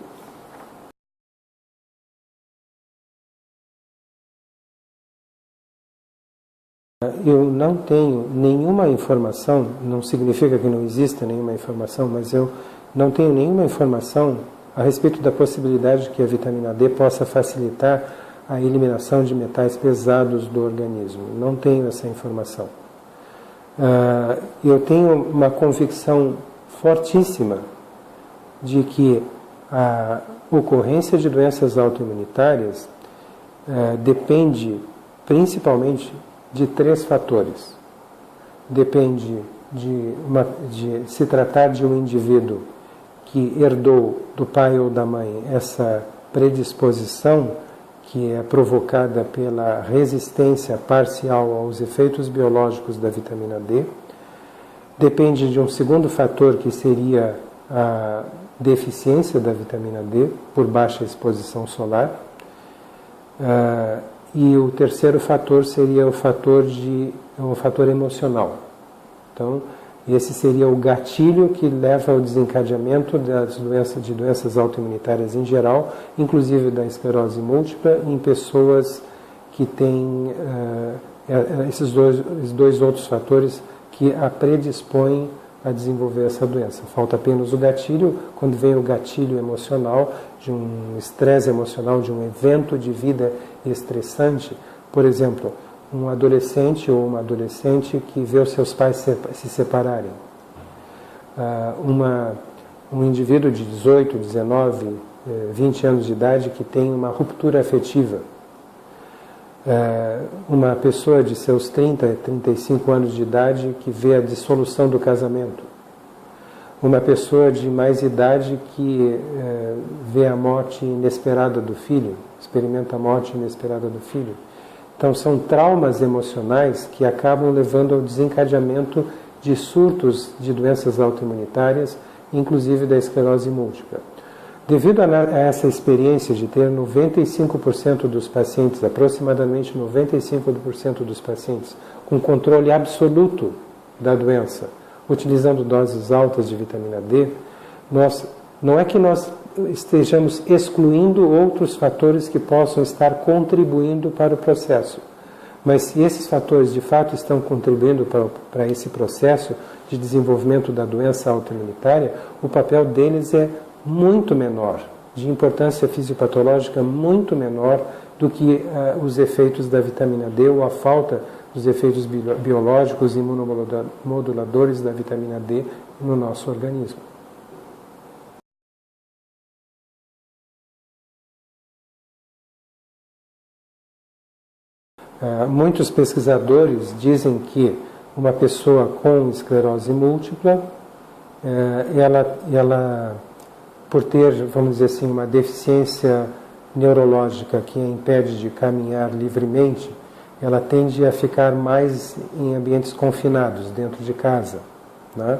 Eu não tenho nenhuma informação, não significa que não exista nenhuma informação, mas eu não tenho nenhuma informação a respeito da possibilidade que a vitamina D possa facilitar a eliminação de metais pesados do organismo. Não tenho essa informação. Eu tenho uma convicção fortíssima de que a ocorrência de doenças autoimunitárias depende principalmente de 3 fatores. Depende de se tratar de um indivíduo que herdou do pai ou da mãe essa predisposição que é provocada pela resistência parcial aos efeitos biológicos da vitamina D. Depende de um segundo fator, que seria a deficiência da vitamina D por baixa exposição solar. E o terceiro fator seria o fator emocional. Então, esse seria o gatilho que leva ao desencadeamento de doenças autoimunitárias em geral, inclusive da esclerose múltipla, em pessoas que têm esses dois outros fatores que a predispõem a desenvolver essa doença. Falta apenas o gatilho. Quando vem o gatilho emocional, de um estresse emocional, de um evento de vida estressante, por exemplo, um adolescente ou uma adolescente que vê os seus pais se separarem. Um indivíduo de 18, 19, 20 anos de idade que tem uma ruptura afetiva. Uma pessoa de seus 30, 35 anos de idade que vê a dissolução do casamento. Uma pessoa de mais idade que vê a morte inesperada do filho, experimenta a morte inesperada do filho. Então, são traumas emocionais que acabam levando ao desencadeamento de surtos de doenças autoimunitárias, inclusive da esclerose múltipla. Devido a essa experiência de ter 95% dos pacientes, aproximadamente 95% dos pacientes, com controle absoluto da doença, utilizando doses altas de vitamina D, não é que nós estejamos excluindo outros fatores que possam estar contribuindo para o processo. Mas se esses fatores de fato estão contribuindo para esse processo de desenvolvimento da doença autoimunitária, o papel deles é muito menor, de importância fisiopatológica muito menor do que os efeitos da vitamina D ou a falta dos efeitos biológicos e imunomoduladores da vitamina D no nosso organismo. Muitos pesquisadores dizem que uma pessoa com esclerose múltipla, ela por ter, vamos dizer assim, uma deficiência neurológica que a impede de caminhar livremente, ela tende a ficar mais em ambientes confinados, dentro de casa, né?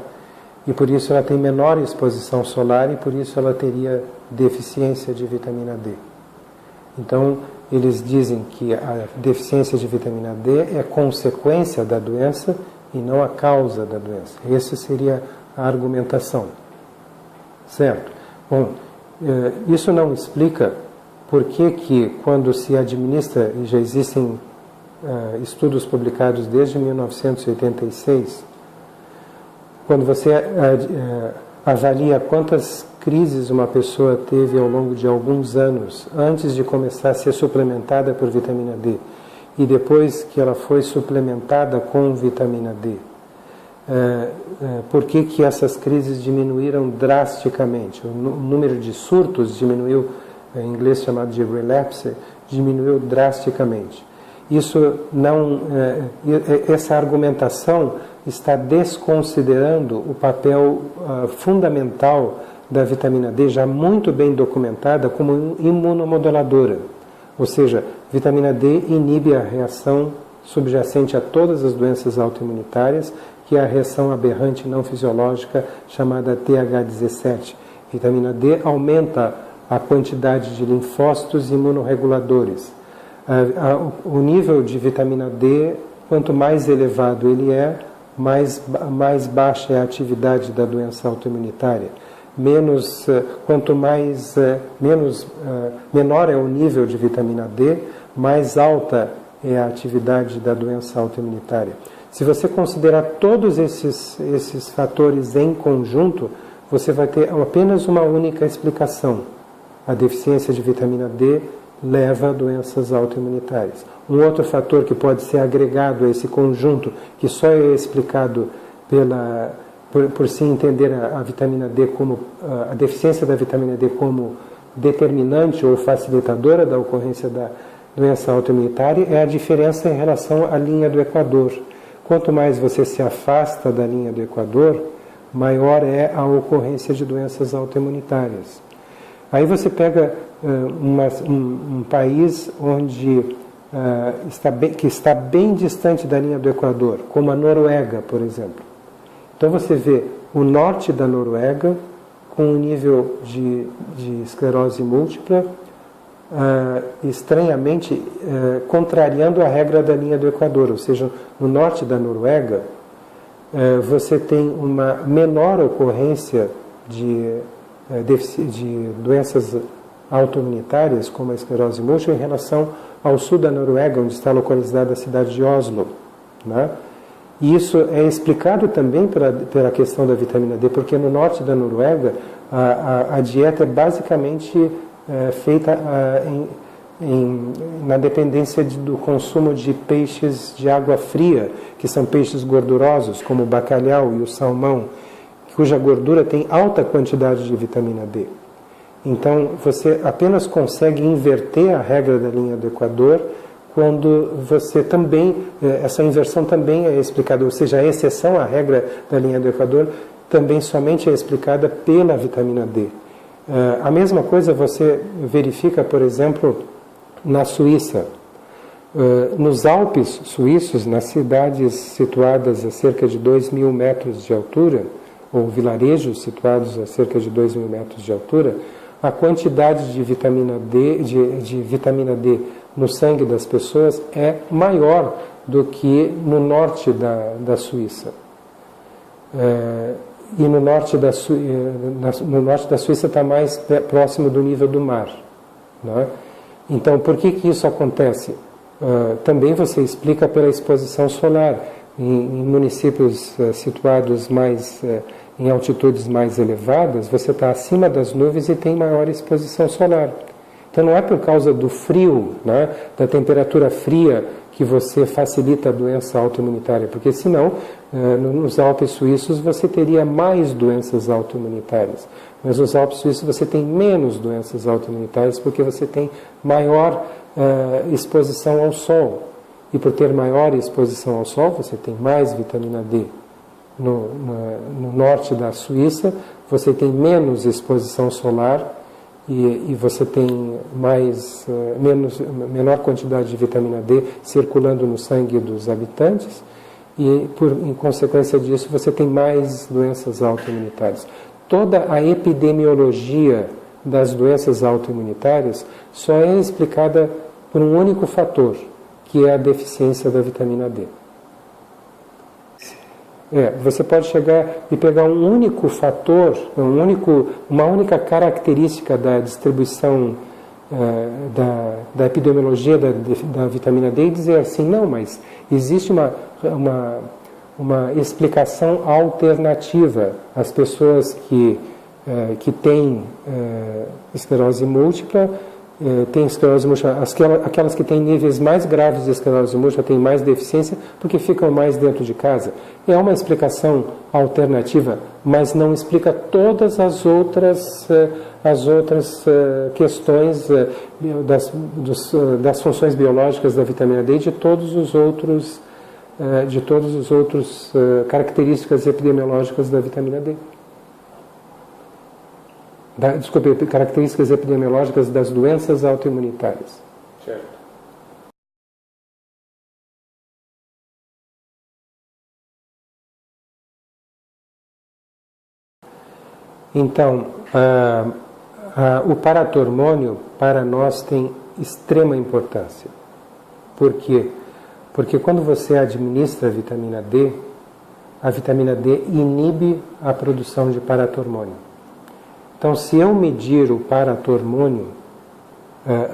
E por isso ela tem menor exposição solar e por isso ela teria deficiência de vitamina D. Então, eles dizem que a deficiência de vitamina D é consequência da doença e não a causa da doença. Essa seria a argumentação. Certo? Bom, isso não explica por que quando se administra, e já existem estudos publicados desde 1986, quando você avalia quantas crises uma pessoa teve ao longo de alguns anos antes de começar a ser suplementada por vitamina D e depois que ela foi suplementada com vitamina D, por que essas crises diminuíram drasticamente? O número de surtos diminuiu, em inglês chamado de relapse, diminuiu drasticamente. Essa argumentação está desconsiderando o papel fundamental da vitamina D, já muito bem documentada como imunomoduladora. Ou seja, vitamina D inibe a reação subjacente a todas as doenças autoimunitárias, que é a reação aberrante não fisiológica chamada TH17. Vitamina D aumenta a quantidade de linfócitos imunorreguladores. O nível de vitamina D, quanto mais elevado ele é, mais baixa é a atividade da doença autoimunitária. Menor é o nível de vitamina D, mais alta é a atividade da doença autoimunitária. Se você considerar todos esses fatores em conjunto, você vai ter apenas uma única explicação. A deficiência de vitamina D leva a doenças autoimunitárias. Um outro fator que pode ser agregado a esse conjunto, que só é explicado por se entender a vitamina D como a deficiência da vitamina D como determinante ou facilitadora da ocorrência da doença autoimunitária, é a diferença em relação à linha do Equador. Quanto mais você se afasta da linha do Equador, maior é a ocorrência de doenças autoimunitárias. Aí você pega um país onde que está bem distante da linha do Equador, como a Noruega, por exemplo. Então você vê o norte da Noruega com um nível de esclerose múltipla estranhamente contrariando a regra da linha do Equador, ou seja, no norte da Noruega você tem uma menor ocorrência de doenças autoimunitárias, como a esclerose múltipla, em relação ao sul da Noruega, onde está localizada a cidade de Oslo, né? E isso é explicado também pela questão da vitamina D, porque no norte da Noruega a dieta é basicamente feita na dependência do consumo de peixes de água fria, que são peixes gordurosos, como o bacalhau e o salmão, cuja gordura tem alta quantidade de vitamina D. Então, você apenas consegue inverter a regra da linha do Equador quando você também, essa inversão também é explicada, ou seja, a exceção à regra da linha do Equador também somente é explicada pela vitamina D. A mesma coisa você verifica, por exemplo, na Suíça. Nos Alpes suíços, nas cidades situadas a cerca de 2.000 metros de altura, ou vilarejos situados a cerca de 2.000 metros de altura, a quantidade de vitamina D no sangue das pessoas é maior do que no norte da Suíça. E no norte da Suíça está mais próximo do nível do mar, né? Então, por que isso acontece? Também você explica pela exposição solar. Em municípios situados mais em altitudes mais elevadas, você está acima das nuvens e tem maior exposição solar. Então não é por causa do frio, né, da temperatura fria, que você facilita a doença autoimunitária, porque senão nos Alpes suíços você teria mais doenças autoimunitárias. Mas nos Alpes suíços você tem menos doenças autoimunitárias porque você tem maior exposição ao sol. E por ter maior exposição ao sol, você tem mais vitamina D. No norte da Suíça, você tem menos exposição solar e você tem menor quantidade de vitamina D circulando no sangue dos habitantes e, em consequência disso, você tem mais doenças autoimunitárias. Toda a epidemiologia das doenças autoimunitárias só é explicada por um único fator, que é a deficiência da vitamina D. Você pode chegar e pegar um único fator, uma única característica da distribuição da epidemiologia da vitamina D e dizer assim, não, mas existe uma explicação alternativa. As pessoas que têm esclerose múltipla, tem esclerose múltipla, aquelas que têm níveis mais graves de esclerose múltipla têm mais deficiência porque ficam mais dentro de casa. É uma explicação alternativa, mas não explica todas as outras questões das funções biológicas da vitamina D e de todos os outros características epidemiológicas da vitamina D. Características epidemiológicas das doenças autoimunitárias. Certo. Então, o paratormônio para nós tem extrema importância. Por quê? Porque quando você administra a vitamina D inibe a produção de paratormônio. Então, se eu medir o paratormônio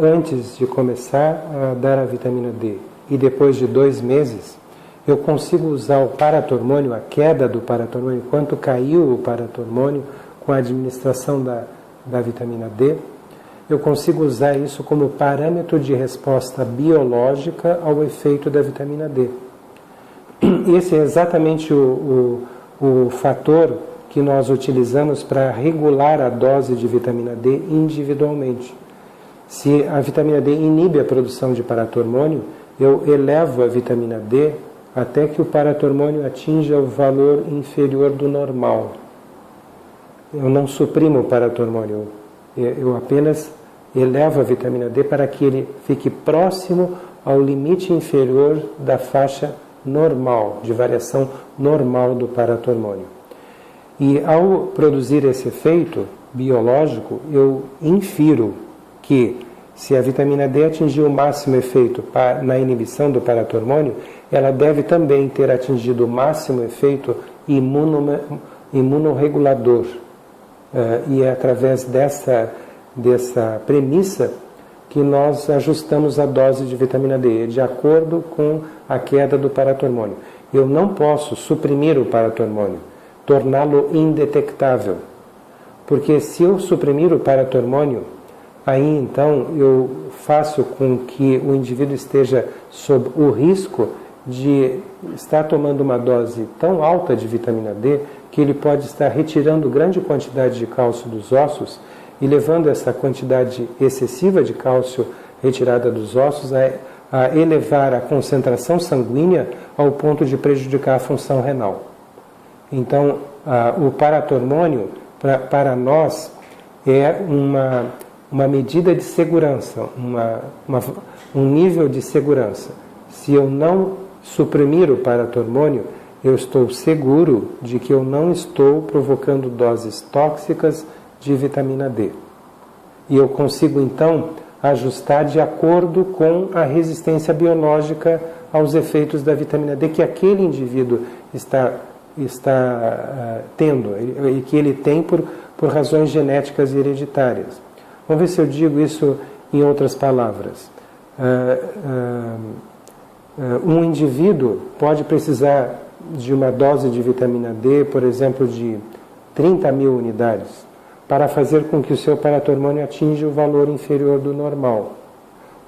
antes de começar a dar a vitamina D e depois de 2 meses, eu consigo usar o paratormônio, a queda do paratormônio, quanto caiu o paratormônio com a administração da vitamina D, eu consigo usar isso como parâmetro de resposta biológica ao efeito da vitamina D. Esse é exatamente o fator que nós utilizamos para regular a dose de vitamina D individualmente. Se a vitamina D inibe a produção de paratormônio, eu elevo a vitamina D até que o paratormônio atinja o valor inferior do normal. Eu não suprimo o paratormônio, Eu apenas elevo a vitamina D para que ele fique próximo ao limite inferior da faixa normal, de variação normal do paratormônio. E ao produzir esse efeito biológico, eu infiro que se a vitamina D atingir o máximo efeito na inibição do paratormônio, ela deve também ter atingido o máximo efeito imunorregulador. E é através dessa premissa que nós ajustamos a dose de vitamina D, de acordo com a queda do paratormônio. Eu não posso suprimir o paratormônio, torná-lo indetectável, porque se eu suprimir o paratormônio, aí então eu faço com que o indivíduo esteja sob o risco de estar tomando uma dose tão alta de vitamina D que ele pode estar retirando grande quantidade de cálcio dos ossos e levando essa quantidade excessiva de cálcio retirada dos ossos a elevar a concentração sanguínea ao ponto de prejudicar a função renal. Então, o paratormônio, para nós, é uma medida de segurança, um nível de segurança. Se eu não suprimir o paratormônio, eu estou seguro de que eu não estou provocando doses tóxicas de vitamina D. E eu consigo, então, ajustar de acordo com a resistência biológica aos efeitos da vitamina D que aquele indivíduo está tendo e que ele tem por razões genéticas e hereditárias. Vamos ver se eu digo isso em outras palavras. Um indivíduo pode precisar de uma dose de vitamina D, por exemplo, de 30.000 unidades, para fazer com que o seu paratormônio atinja o valor inferior do normal.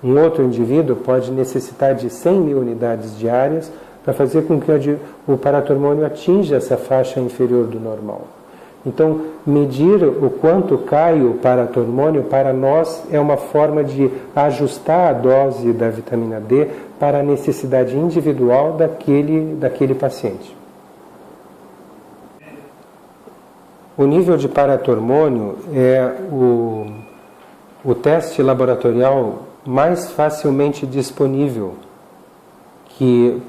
Um outro indivíduo pode necessitar de 100.000 unidades diárias para fazer com que o paratormônio atinja essa faixa inferior do normal. Então, medir o quanto cai o paratormônio, para nós, é uma forma de ajustar a dose da vitamina D para a necessidade individual daquele paciente. O nível de paratormônio é o teste laboratorial mais facilmente disponível que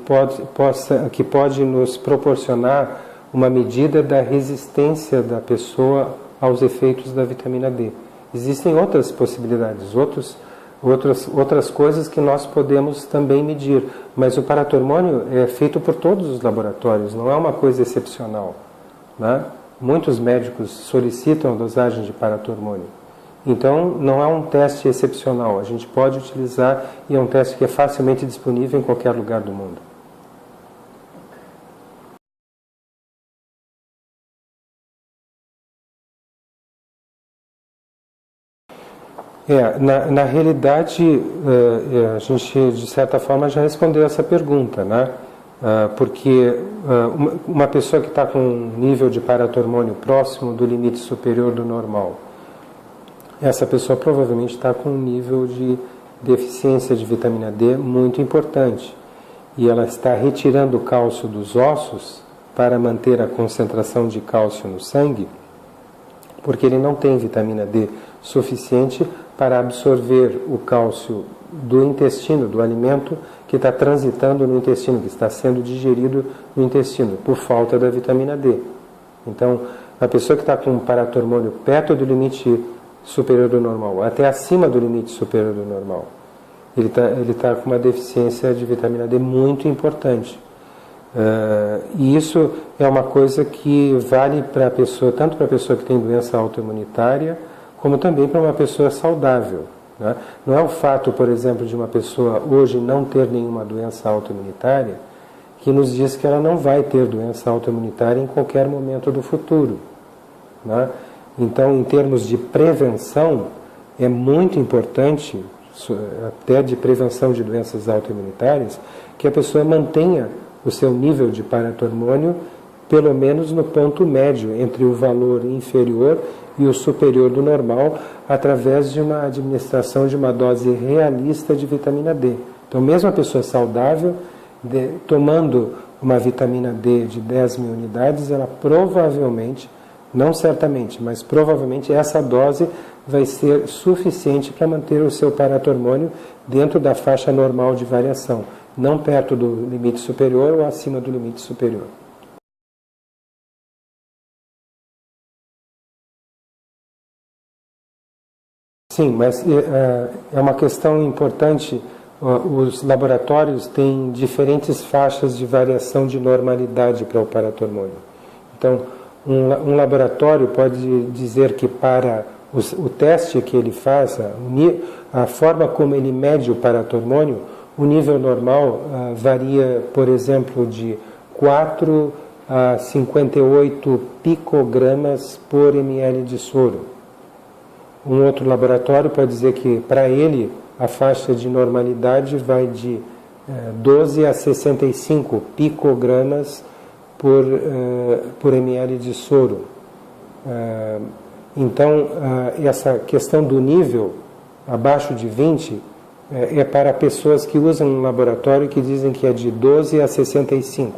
pode nos proporcionar uma medida da resistência da pessoa aos efeitos da vitamina D. Existem outras possibilidades, outras coisas que nós podemos também medir, mas o paratormônio é feito por todos os laboratórios, não é uma coisa excepcional, né? Muitos médicos solicitam a dosagem de paratormônio. Então, não é um teste excepcional, a gente pode utilizar e é um teste que é facilmente disponível em qualquer lugar do mundo. Na realidade, a gente, de certa forma, já respondeu essa pergunta, né? Porque uma pessoa que está com um nível de paratormônio próximo do limite superior do normal, essa pessoa provavelmente está com um nível de deficiência de vitamina D muito importante. E ela está retirando o cálcio dos ossos para manter a concentração de cálcio no sangue, porque ele não tem vitamina D suficiente para absorver o cálcio do intestino, do alimento que está transitando no intestino, que está sendo digerido no intestino, por falta da vitamina D. Então, a pessoa que está com um paratormônio perto do limite superior do normal, até acima do limite superior do normal, ele tá com uma deficiência de vitamina D muito importante. E isso é uma coisa que vale para a pessoa, tanto para a pessoa que tem doença autoimunitária, como também para uma pessoa saudável, né? Não é o fato, por exemplo, de uma pessoa hoje não ter nenhuma doença autoimunitária que nos diz que ela não vai ter doença autoimunitária em qualquer momento do futuro, né? Então, em termos de prevenção, é muito importante, até de prevenção de doenças autoimunitárias, que a pessoa mantenha o seu nível de paratormônio pelo menos no ponto médio entre o valor inferior e o superior do normal, através de uma administração de uma dose realista de vitamina D. Então, mesmo a pessoa saudável, tomando uma vitamina D de 10.000 unidades, ela provavelmente, não certamente, mas provavelmente essa dose vai ser suficiente para manter o seu paratormônio dentro da faixa normal de variação, não perto do limite superior ou acima do limite superior. Sim, mas é uma questão importante. Os laboratórios têm diferentes faixas de variação de normalidade para o paratormônio. Então, um laboratório pode dizer que para o teste que ele faz, a forma como ele mede o paratormônio, o nível normal varia, por exemplo, de 4 a 58 picogramas por ml de soro. Um outro laboratório pode dizer que, para ele, a faixa de normalidade vai de 12 a 65 picogramas por ml de soro. Então, essa questão do nível abaixo de 20 é para pessoas que usam um laboratório que dizem que é de 12 a 65.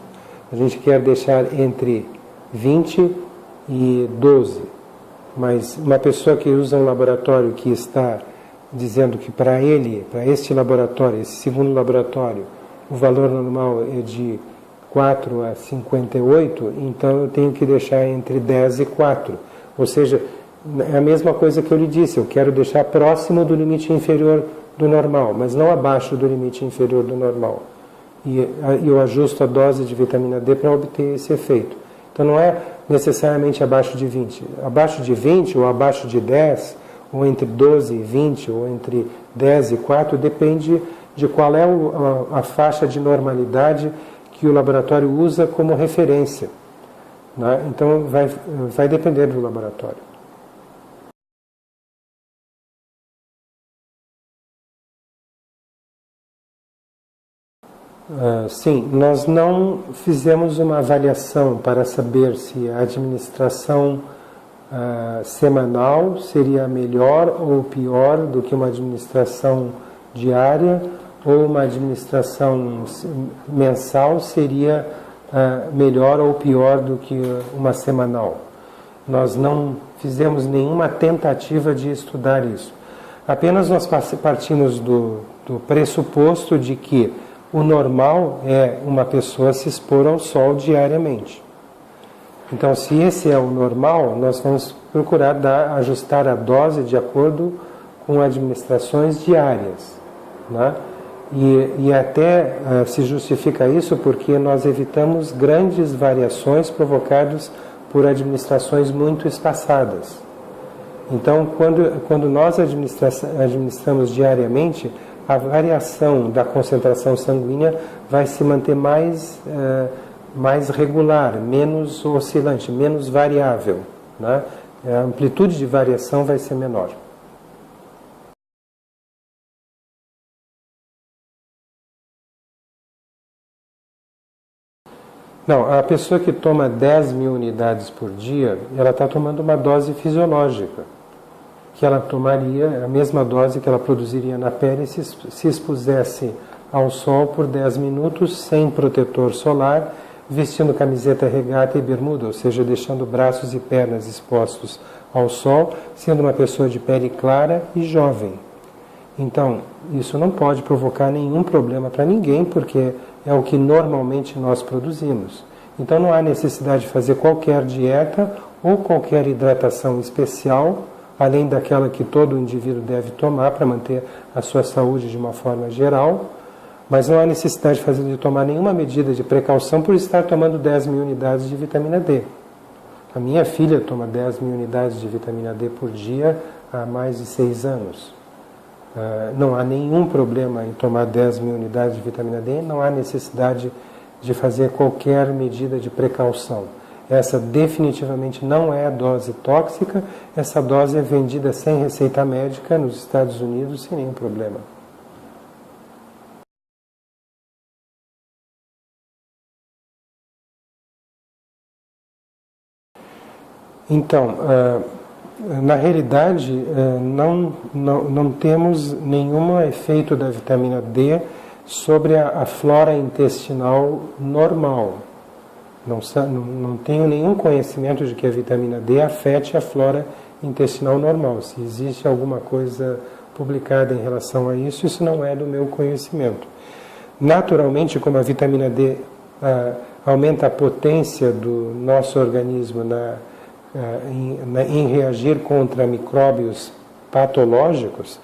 A gente quer deixar entre 20 e 12. Mas uma pessoa que usa um laboratório que está dizendo que para este laboratório, esse segundo laboratório, o valor normal é de 4 a 58, então eu tenho que deixar entre 10 e 4. Ou seja, é a mesma coisa que eu lhe disse, eu quero deixar próximo do limite inferior do normal, mas não abaixo do limite inferior do normal. E eu ajusto a dose de vitamina D para obter esse efeito. Então não é necessariamente abaixo de 20. Abaixo de 20 ou abaixo de 10, ou entre 12 e 20, ou entre 10 e 4, depende de qual é a faixa de normalidade que o laboratório usa como referência. Né? Então vai depender do laboratório. Sim, nós não fizemos uma avaliação para saber se a administração semanal seria melhor ou pior do que uma administração diária, ou uma administração mensal seria melhor ou pior do que uma semanal. Nós não fizemos nenhuma tentativa de estudar isso. Apenas nós partimos do pressuposto de que o normal é uma pessoa se expor ao sol diariamente. Então, se esse é o normal, nós vamos procurar ajustar a dose de acordo com administrações diárias. Né? E até se justifica isso porque nós evitamos grandes variações provocadas por administrações muito espaçadas. Então, quando nós administramos diariamente, a variação da concentração sanguínea vai se manter mais regular, menos oscilante, menos variável. Né? A amplitude de variação vai ser menor. Não, a pessoa que toma 10 mil unidades por dia, ela está tomando uma dose fisiológica, que ela tomaria a mesma dose que ela produziria na pele se expusesse ao sol por 10 minutos sem protetor solar, vestindo camiseta regata e bermuda, ou seja, deixando braços e pernas expostos ao sol, sendo uma pessoa de pele clara e jovem. Então, isso não pode provocar nenhum problema para ninguém, porque é o que normalmente nós produzimos. Então, não há necessidade de fazer qualquer dieta ou qualquer hidratação especial, além daquela que todo indivíduo deve tomar para manter a sua saúde de uma forma geral, mas não há necessidade de tomar nenhuma medida de precaução por estar tomando 10 mil unidades de vitamina D. A minha filha toma 10 mil unidades de vitamina D por dia há mais de 6 anos. Não há nenhum problema em tomar 10 mil unidades de vitamina D, não há necessidade de fazer qualquer medida de precaução. Essa definitivamente não é a dose tóxica, essa dose é vendida sem receita médica nos Estados Unidos sem nenhum problema. Então, na realidade, não temos nenhum efeito da vitamina D sobre a flora intestinal normal. Não tenho nenhum conhecimento de que a vitamina D afete a flora intestinal normal. Se existe alguma coisa publicada em relação a isso, isso não é do meu conhecimento. Naturalmente, como a vitamina D aumenta a potência do nosso organismo em reagir contra micróbios patológicos,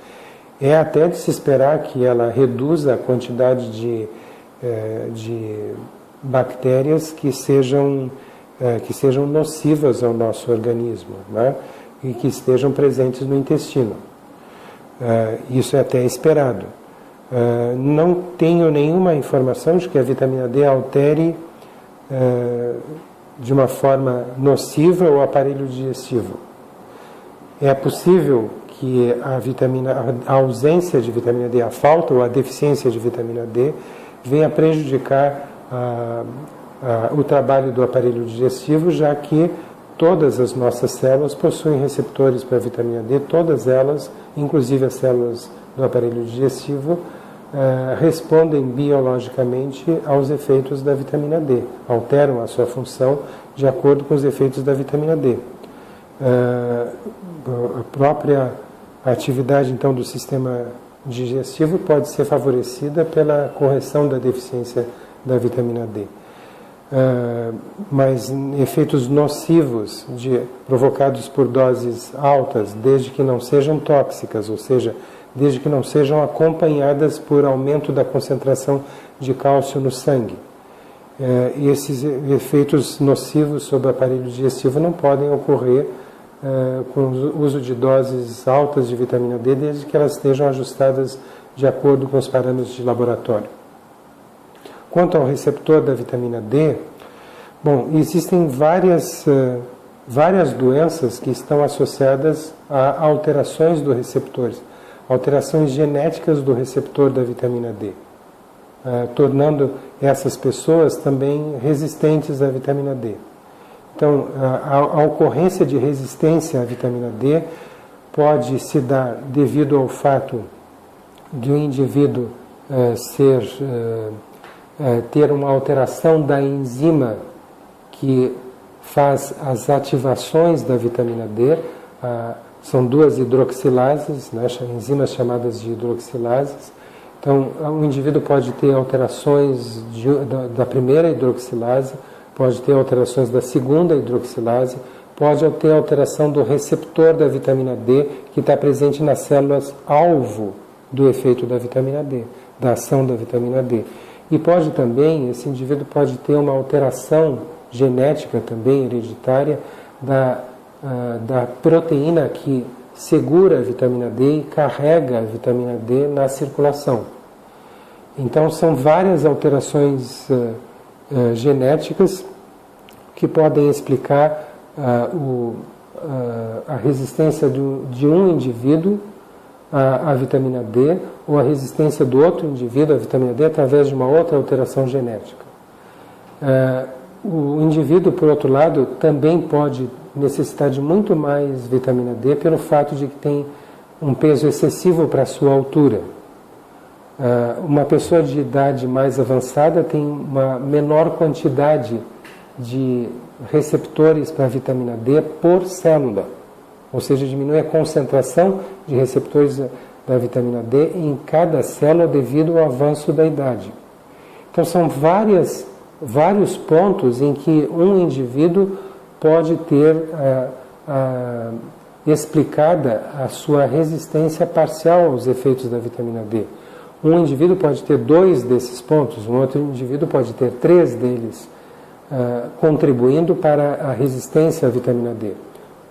é até de se esperar que ela reduza a quantidade de bactérias que sejam nocivas ao nosso organismo, né? E que estejam presentes no intestino. Isso é até esperado. Não tenho nenhuma informação de que a vitamina D altere de uma forma nociva o aparelho digestivo. É possível que a ausência de vitamina D, a falta ou a deficiência de vitamina D, venha prejudicar o trabalho do aparelho digestivo, já que todas as nossas células possuem receptores para a vitamina D, todas elas, inclusive as células do aparelho digestivo, respondem biologicamente aos efeitos da vitamina D, alteram a sua função de acordo com os efeitos da vitamina D. A própria atividade, então, do sistema digestivo pode ser favorecida pela correção da deficiência da vitamina D. Mas efeitos nocivos provocados por doses altas, desde que não sejam tóxicas, ou seja, desde que não sejam acompanhadas por aumento da concentração de cálcio no sangue. Esses efeitos nocivos sobre o aparelho digestivo não podem ocorrer com o uso de doses altas de vitamina D, desde que elas estejam ajustadas de acordo com os parâmetros de laboratório. Quanto ao receptor da vitamina D, bom, existem várias doenças que estão associadas a alterações do receptor, alterações genéticas do receptor da vitamina D, tornando essas pessoas também resistentes à vitamina D. Então, a ocorrência de resistência à vitamina D pode se dar devido ao fato de um indivíduo ter uma alteração da enzima que faz as ativações da vitamina D. São duas hidroxilases, né, enzimas chamadas de hidroxilases. Então, o indivíduo pode ter alterações da primeira hidroxilase, pode ter alterações da segunda hidroxilase, pode ter alteração do receptor da vitamina D, que está presente nas células alvo do efeito da vitamina D, da ação da vitamina D. E pode também, esse indivíduo pode ter uma alteração genética também, hereditária, da proteína que segura a vitamina D e carrega a vitamina D na circulação. Então, são várias alterações genéticas que podem explicar a resistência de um indivíduo à vitamina D ou a resistência do outro indivíduo à vitamina D através de uma outra alteração genética. O indivíduo, por outro lado, também pode necessitar de muito mais vitamina D pelo fato de que tem um peso excessivo para a sua altura. Uma pessoa de idade mais avançada tem uma menor quantidade de receptores para a vitamina D por célula, ou seja, diminui a concentração de receptores da vitamina D em cada célula devido ao avanço da idade. Então, são vários pontos em que um indivíduo pode ter explicada a sua resistência parcial aos efeitos da vitamina D. Um indivíduo pode ter 2 desses pontos, um outro indivíduo pode ter 3 deles, contribuindo para a resistência à vitamina D.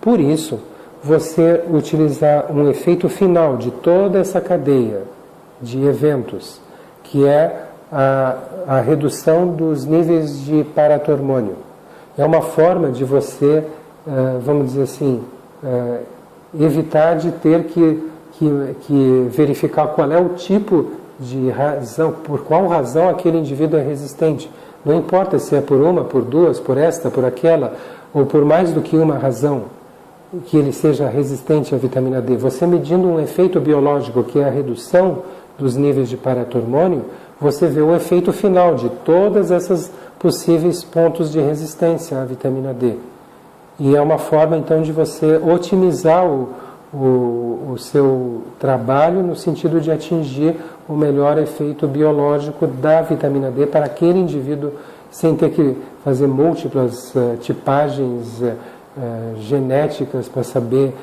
Por isso, você utilizar um efeito final de toda essa cadeia de eventos, que é a redução dos níveis de paratormônio. É uma forma de você, vamos dizer assim, evitar de ter que verificar qual é o tipo de razão, por qual razão aquele indivíduo é resistente. Não importa se é por uma, por duas, por esta, por aquela, ou por mais do que uma razão que ele seja resistente à vitamina D. Você medindo um efeito biológico, que é a redução dos níveis de paratormônio, você vê o efeito final de todas essas possíveis pontos de resistência à vitamina D. E é uma forma, então, de você otimizar o seu trabalho no sentido de atingir o melhor efeito biológico da vitamina D para aquele indivíduo, sem ter que fazer múltiplas tipagens genéticas para saber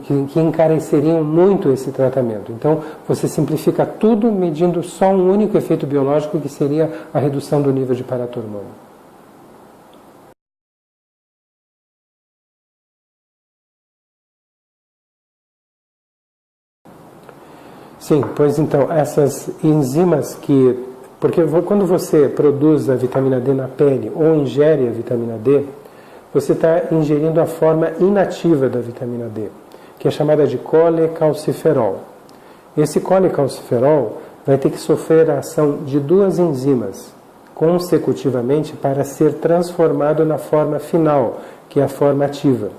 que encareceriam muito esse tratamento. Então, você simplifica tudo medindo só um único efeito biológico, que seria a redução do nível de paratormônio. Sim, pois então, essas enzimas porque quando você produz a vitamina D na pele ou ingere a vitamina D, você está ingerindo a forma inativa da vitamina D, que é chamada de colecalciferol. Esse colecalciferol vai ter que sofrer a ação de duas enzimas consecutivamente para ser transformado na forma final, que é a forma ativa.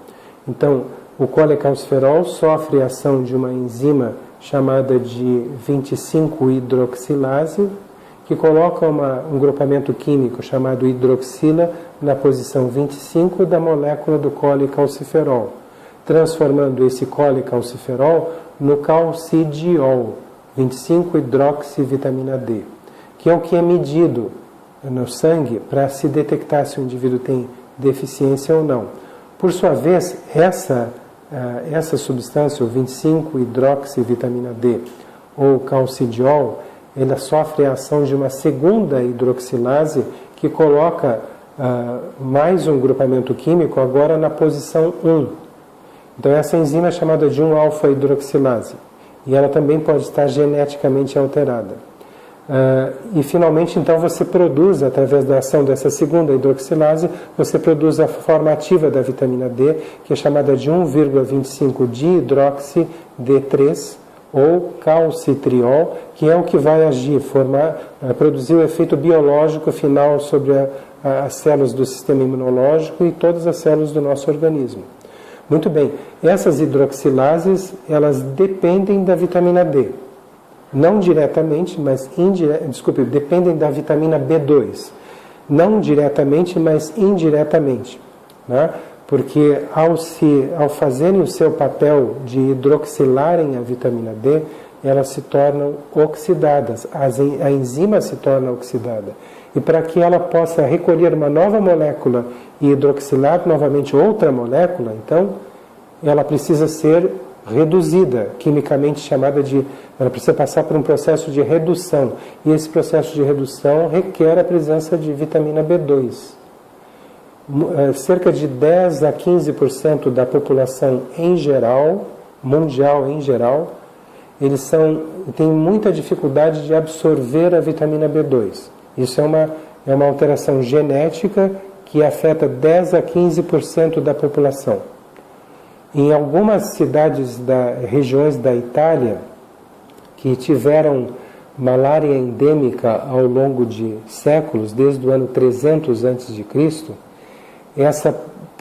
Então, o colecalciferol sofre a ação de uma enzima chamada de 25-hidroxilase, que coloca um grupamento químico chamado hidroxila na posição 25 da molécula do colecalciferol, transformando esse colecalciferol no calcidiol, 25-hidroxivitamina D, que é o que é medido no sangue para se detectar se o indivíduo tem deficiência ou não. Por sua vez, essa substância, o 25-hidroxivitamina D, ou calcidiol, ela sofre a ação de uma segunda hidroxilase que coloca mais um grupamento químico agora na posição 1. Então essa enzima é chamada de 1-alfa-hidroxilase e ela também pode estar geneticamente alterada. E finalmente então você produz, através da ação dessa segunda hidroxilase, você produz a forma ativa da vitamina D, que é chamada de 1,25-dihidroxi D3, ou calcitriol, que é o que vai agir, produzir o efeito biológico final sobre as células do sistema imunológico e todas as células do nosso organismo. Muito bem, essas hidroxilases, elas dependem da vitamina D. Não diretamente, mas dependem da vitamina B2. Não diretamente, mas indiretamente, né? Porque ao fazerem o seu papel de hidroxilarem a vitamina D, elas se tornam oxidadas, a enzima se torna oxidada. E para que ela possa recolher uma nova molécula e hidroxilar novamente outra molécula, então, ela precisa ser reduzida, quimicamente chamada ela precisa passar por um processo de redução. E esse processo de redução requer a presença de vitamina B2. Cerca de 10 a 15% da população em geral, mundial em geral, eles têm muita dificuldade de absorver a vitamina B2. Isso é uma alteração genética que afeta 10 a 15% da população. Em algumas regiões da Itália que tiveram malária endêmica ao longo de séculos, desde o ano 300 a.C.,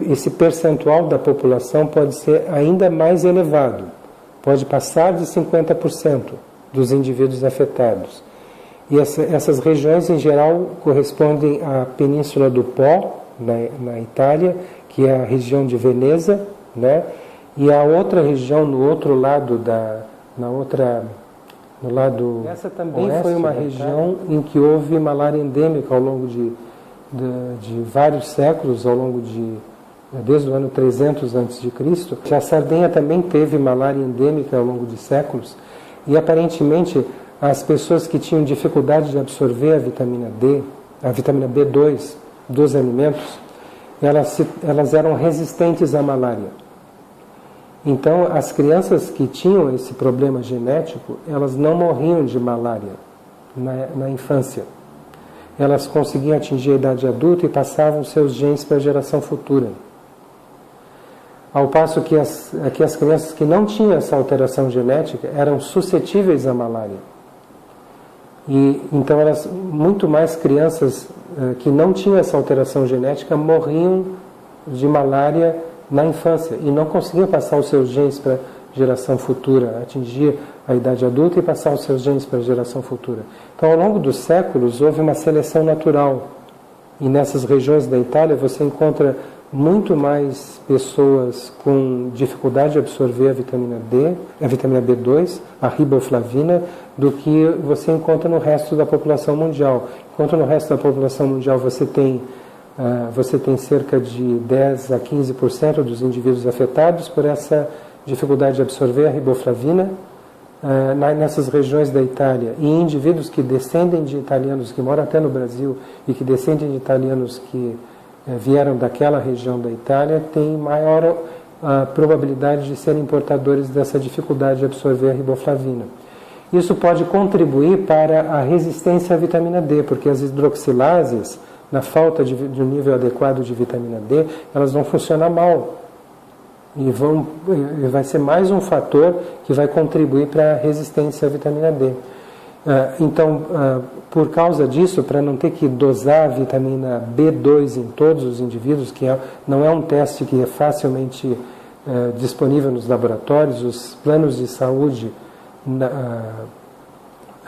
esse percentual da população pode ser ainda mais elevado, pode passar de 50% dos indivíduos afetados. E essas regiões, em geral, correspondem à Península do Po, na Itália, que é a região de Veneza, né? E a outra região no outro lado no lado essa também oeste, foi uma região em que houve malária endêmica ao longo de vários séculos, desde o ano 300 a.C. A Sardenha também teve malária endêmica ao longo de séculos, e aparentemente as pessoas que tinham dificuldade de absorver a vitamina D, a vitamina B2 dos alimentos, elas eram resistentes à malária. Então, as crianças que tinham esse problema genético, elas não morriam de malária na infância. Elas conseguiam atingir a idade adulta e passavam seus genes para a geração futura. Ao passo que as crianças que não tinham essa alteração genética eram suscetíveis à malária. E então muito mais crianças que não tinham essa alteração genética morriam de malária na infância e não conseguiam passar os seus genes para a geração futura, atingir a idade adulta e passar os seus genes para a geração futura. Então, ao longo dos séculos, houve uma seleção natural. E nessas regiões da Itália, você encontra muito mais pessoas com dificuldade de absorver a vitamina D, a vitamina B2, a riboflavina, do que você encontra no resto da população mundial. Enquanto no resto da população mundial você tem cerca de 10 a 15% dos indivíduos afetados por essa dificuldade de absorver a riboflavina, nessas regiões da Itália, e indivíduos que descendem de italianos, que moram até no Brasil, e que descendem de italianos que vieram daquela região da Itália, têm maior probabilidade de serem portadores dessa dificuldade de absorver a riboflavina. Isso pode contribuir para a resistência à vitamina D, porque as hidroxilases, na falta de um nível adequado de vitamina D, elas vão funcionar mal. E vai ser mais um fator que vai contribuir para a resistência à vitamina D. Então, por causa disso, para não ter que dosar a vitamina B2 em todos os indivíduos, que não é um teste que é facilmente disponível nos laboratórios, os planos de saúde,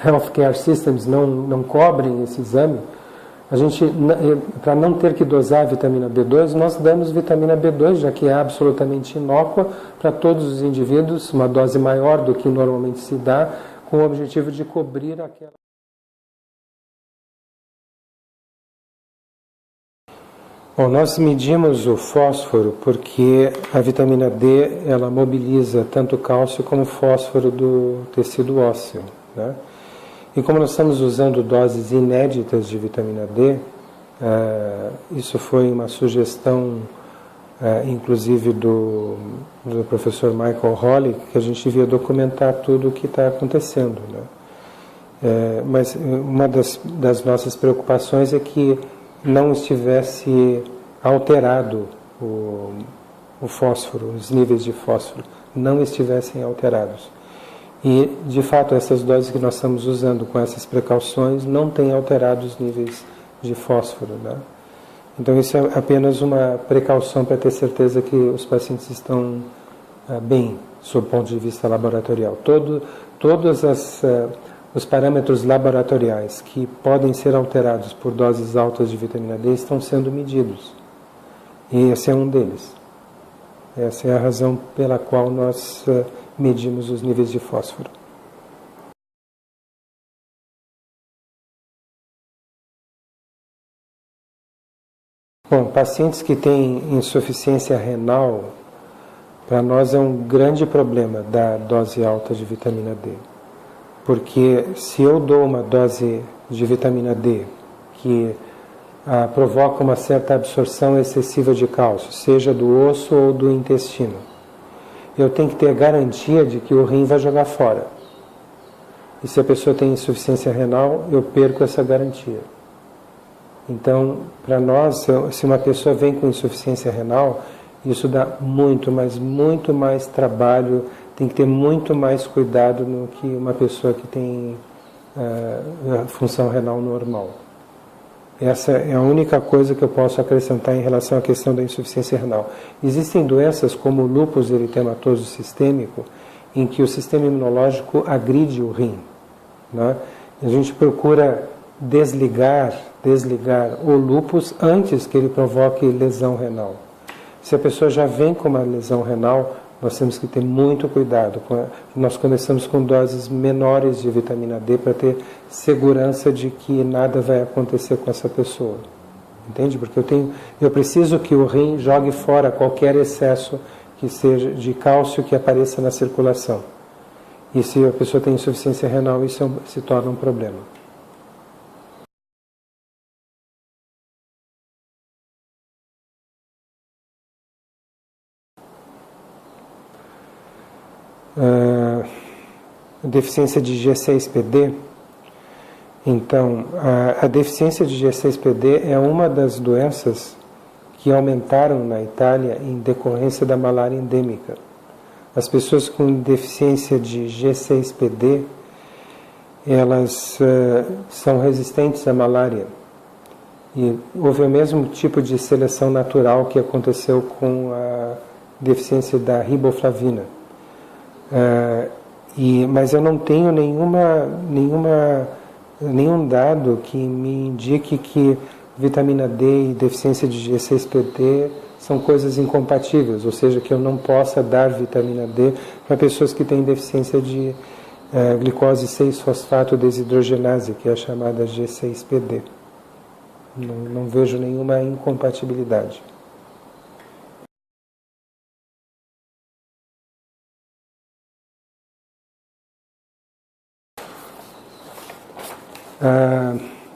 healthcare systems não cobrem esse exame, para não ter que dosar a vitamina B2, nós damos vitamina B2, já que é absolutamente inócua para todos os indivíduos, uma dose maior do que normalmente se dá, com o objetivo de cobrir aquela... Bom, nós medimos o fósforo porque a vitamina D ela mobiliza tanto cálcio como fósforo do tecido ósseo, né? E como nós estamos usando doses inéditas de vitamina D, isso foi uma sugestão, inclusive do professor Michael Hawley, que a gente devia documentar tudo o que está acontecendo, né? Mas uma das nossas preocupações é que não estivesse alterado o fósforo, os níveis de fósforo não estivessem alterados. E, de fato, essas doses que nós estamos usando com essas precauções não têm alterado os níveis de fósforo, né? Então, isso é apenas uma precaução para ter certeza que os pacientes estão bem, sob o ponto de vista laboratorial. Todos os parâmetros laboratoriais que podem ser alterados por doses altas de vitamina D estão sendo medidos. E esse é um deles. Essa é a razão pela qual nós medimos os níveis de fósforo. Bom, pacientes que têm insuficiência renal, para nós é um grande problema da dose alta de vitamina D. Porque se eu dou uma dose de vitamina D que provoca uma certa absorção excessiva de cálcio, seja do osso ou do intestino, eu tenho que ter a garantia de que o rim vai jogar fora. E se a pessoa tem insuficiência renal, eu perco essa garantia. Então, para nós, se uma pessoa vem com insuficiência renal, isso dá muito mais trabalho, tem que ter muito mais cuidado do que uma pessoa que tem função renal normal. Essa é a única coisa que eu posso acrescentar em relação à questão da insuficiência renal. Existem doenças como o lúpus eritematoso sistêmico, em que o sistema imunológico agride o rim, né? A gente procura desligar o lúpus antes que ele provoque lesão renal. Se a pessoa já vem com uma lesão renal, nós temos que ter muito cuidado. Nós começamos com doses menores de vitamina D para ter segurança de que nada vai acontecer com essa pessoa. Entende? Porque eu preciso que o rim jogue fora qualquer excesso que seja de cálcio que apareça na circulação. E se a pessoa tem insuficiência renal, isso se torna um problema. Deficiência de G6PD. Então, a deficiência de G6PD é uma das doenças que aumentaram na Itália em decorrência da malária endêmica. As pessoas com deficiência de G6PD, elas são resistentes à malária. E houve o mesmo tipo de seleção natural que aconteceu com a deficiência da riboflavina. Mas eu não tenho nenhum dado que me indique que vitamina D e deficiência de G6PD são coisas incompatíveis, ou seja, que eu não possa dar vitamina D para pessoas que têm deficiência de glicose 6-fosfato desidrogenase, que é a chamada G6PD. Não vejo nenhuma incompatibilidade.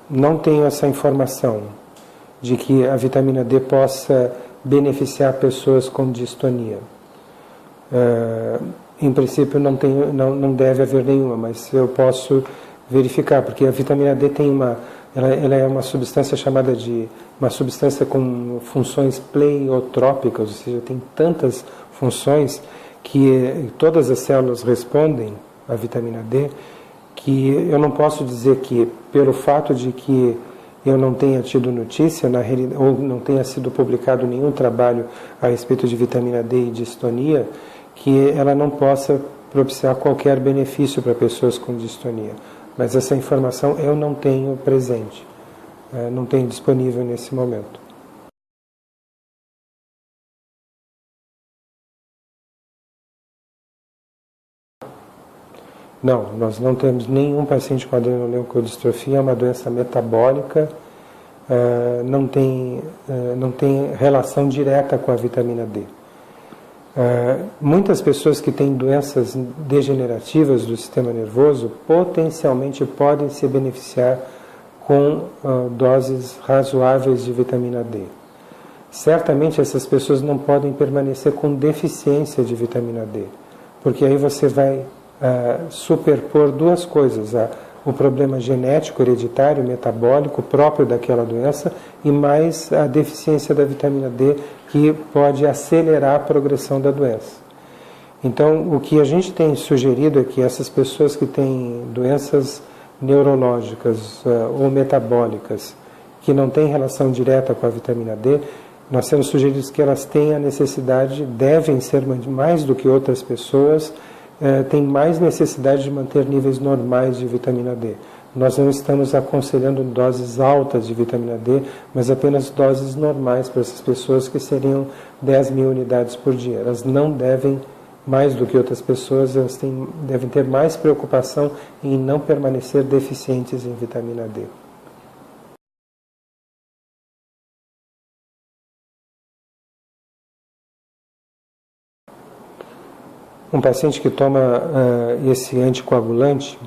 Não tenho essa informação de que a vitamina D possa beneficiar pessoas com distonia. Em princípio não deve haver nenhuma, mas eu posso verificar, porque a vitamina D tem ela é uma substância chamada de uma substância com funções pleiotrópicas, ou seja, tem tantas funções que todas as células respondem à vitamina D, que eu não posso dizer que, pelo fato de que eu não tenha tido notícia, ou não tenha sido publicado nenhum trabalho a respeito de vitamina D e distonia, que ela não possa propiciar qualquer benefício para pessoas com distonia. Mas essa informação eu não tenho presente, não tenho disponível nesse momento. Não, nós não temos nenhum paciente com adrenoleucodistrofia, é uma doença metabólica, não tem relação direta com a vitamina D. Muitas pessoas que têm doenças degenerativas do sistema nervoso potencialmente podem se beneficiar com doses razoáveis de vitamina D. Certamente essas pessoas não podem permanecer com deficiência de vitamina D, porque aí você vai superpor duas coisas, o problema genético, hereditário, metabólico próprio daquela doença e mais a deficiência da vitamina D, que pode acelerar a progressão da doença. Então, o que a gente tem sugerido é que essas pessoas que têm doenças neurológicas ou metabólicas, que não têm relação direta com a vitamina D, nós temos sugerido que elas têm a necessidade, devem ser mais do que outras pessoas, têm mais necessidade de manter níveis normais de vitamina D. Nós não estamos aconselhando doses altas de vitamina D, mas apenas doses normais para essas pessoas, que seriam 10.000 unidades por dia. Elas não devem, mais do que outras pessoas, elas devem ter mais preocupação em não permanecer deficientes em vitamina D. Um paciente que toma esse anticoagulante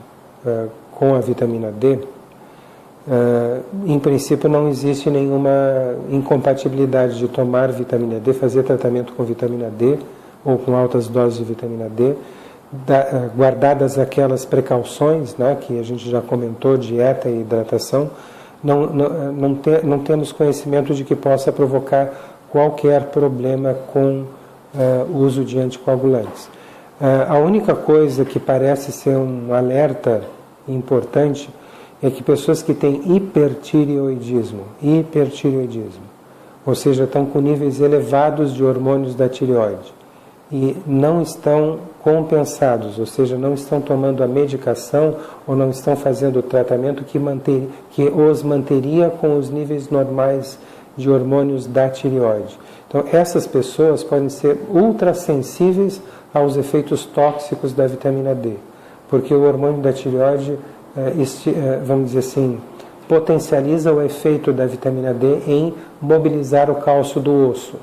com a vitamina D, em princípio não existe nenhuma incompatibilidade de tomar vitamina D, fazer tratamento com vitamina D ou com altas doses de vitamina D, guardadas aquelas precauções, né, que a gente já comentou, dieta e hidratação. Não temos conhecimento de que possa provocar qualquer problema com o uso de anticoagulantes. A única coisa que parece ser um alerta importante é que pessoas que têm hipertireoidismo, ou seja, estão com níveis elevados de hormônios da tireoide e não estão compensados, ou seja, não estão tomando a medicação ou não estão fazendo o tratamento que os manteria com os níveis normais de hormônios da tireoide. Então, essas pessoas podem ser ultrassensíveis aos efeitos tóxicos da vitamina D, porque o hormônio da tireoide, vamos dizer assim, potencializa o efeito da vitamina D em mobilizar o cálcio do osso.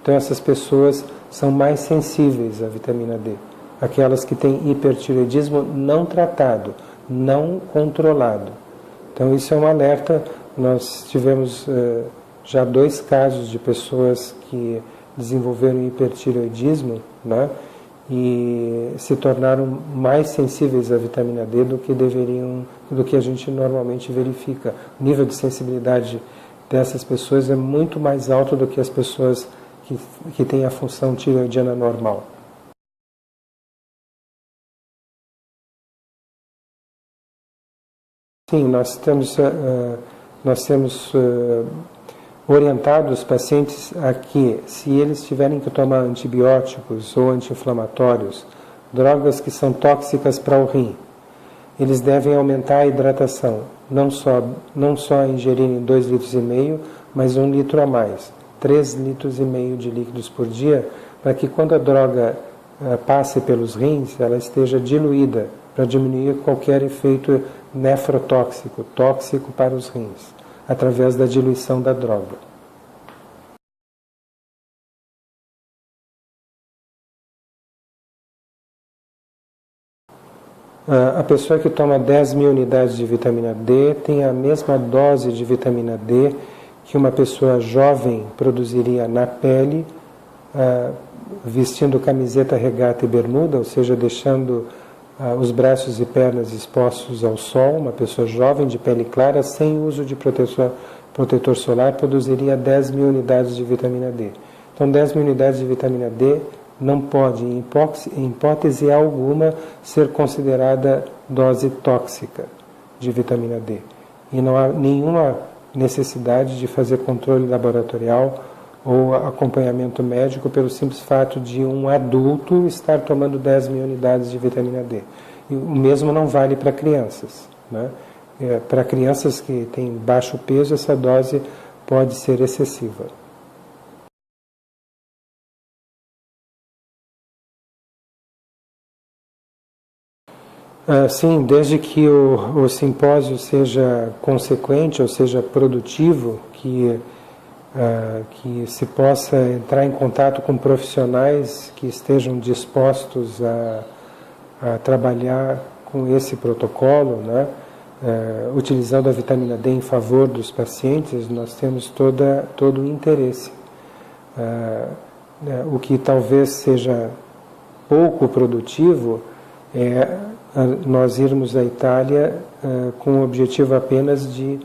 Então, essas pessoas são mais sensíveis à vitamina D. Aquelas que têm hipertireoidismo não tratado, não controlado. Então, isso é um alerta. Nós tivemos já 2 casos de pessoas que desenvolveram hipertireoidismo, né, e se tornaram mais sensíveis à vitamina D do que a gente normalmente verifica. O nível de sensibilidade dessas pessoas é muito mais alto do que as pessoas que têm a função tireoidiana normal. Sim, nós temos orientado os pacientes a que, se eles tiverem que tomar antibióticos ou anti-inflamatórios, drogas que são tóxicas para o rim, eles devem aumentar a hidratação, não só ingerirem 2,5 litros, mas 1 litro a mais. 3,5 litros de líquidos por dia, para que quando a droga passe pelos rins, ela esteja diluída, para diminuir qualquer efeito nefrotóxico, tóxico para os rins, através da diluição da droga. A pessoa que toma 10.000 unidades de vitamina D tem a mesma dose de vitamina D que uma pessoa jovem produziria na pele, vestindo camiseta, regata e bermuda, ou seja, deixando os braços e pernas expostos ao sol. Uma pessoa jovem de pele clara, sem uso de protetor solar, produziria 10.000 unidades de vitamina D. Então, 10.000 unidades de vitamina D não pode, em hipótese alguma, ser considerada dose tóxica de vitamina D. E não há nenhuma necessidade de fazer controle laboratorial ou acompanhamento médico pelo simples fato de um adulto estar tomando 10.000 unidades de vitamina D. E o mesmo não vale para crianças, né? Para crianças que têm baixo peso, essa dose pode ser excessiva. Sim, desde que o simpósio seja consequente, ou seja, produtivo, que se possa entrar em contato com profissionais que estejam dispostos a trabalhar com esse protocolo, né? Utilizando a vitamina D em favor dos pacientes, nós temos todo o interesse. O que talvez seja pouco produtivo é nós irmos à Itália com o objetivo apenas de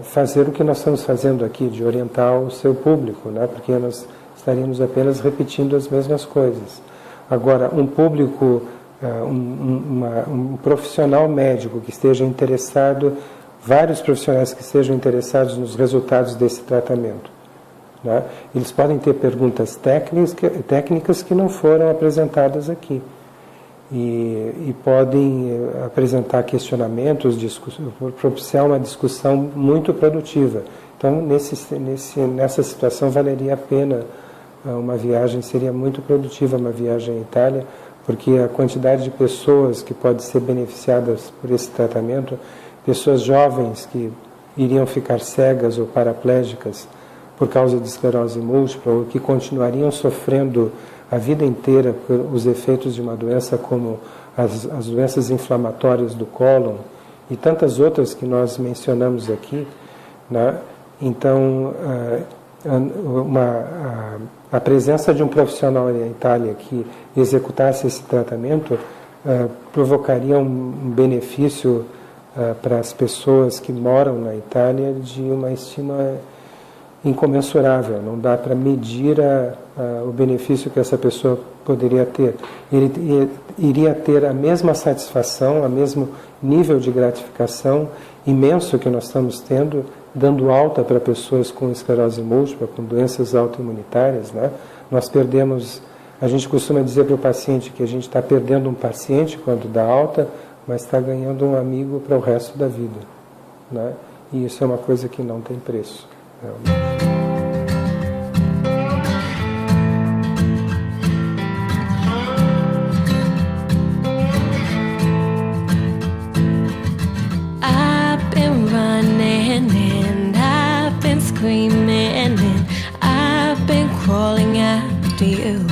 fazer o que nós estamos fazendo aqui, de orientar o seu público, né? Porque nós estaríamos apenas repetindo as mesmas coisas. Agora, um público, um profissional médico que esteja interessado, vários profissionais que estejam interessados nos resultados desse tratamento, né? Eles podem ter perguntas técnicas que não foram apresentadas aqui. E podem apresentar questionamentos, propiciar uma discussão muito produtiva. Então, nessa situação, valeria a pena uma viagem, seria muito produtiva uma viagem à Itália, porque a quantidade de pessoas que podem ser beneficiadas por esse tratamento, pessoas jovens que iriam ficar cegas ou paraplégicas por causa de esclerose múltipla, ou que continuariam sofrendo a vida inteira por os efeitos de uma doença como as doenças inflamatórias do cólon e tantas outras que nós mencionamos aqui, né? Então, a presença de um profissional na Itália que executasse esse tratamento provocaria um benefício para as pessoas que moram na Itália de uma estima incomensurável. Não dá para medir o benefício que essa pessoa poderia ter. Ele iria ter a mesma satisfação, o mesmo nível de gratificação imenso que nós estamos tendo, dando alta para pessoas com esclerose múltipla, com doenças autoimunitárias, né? Nós perdemos, a gente costuma dizer para o paciente que a gente está perdendo um paciente quando dá alta, mas está ganhando um amigo para o resto da vida, né? E isso é uma coisa que não tem preço, realmente. Screaming and I've been crawling after you.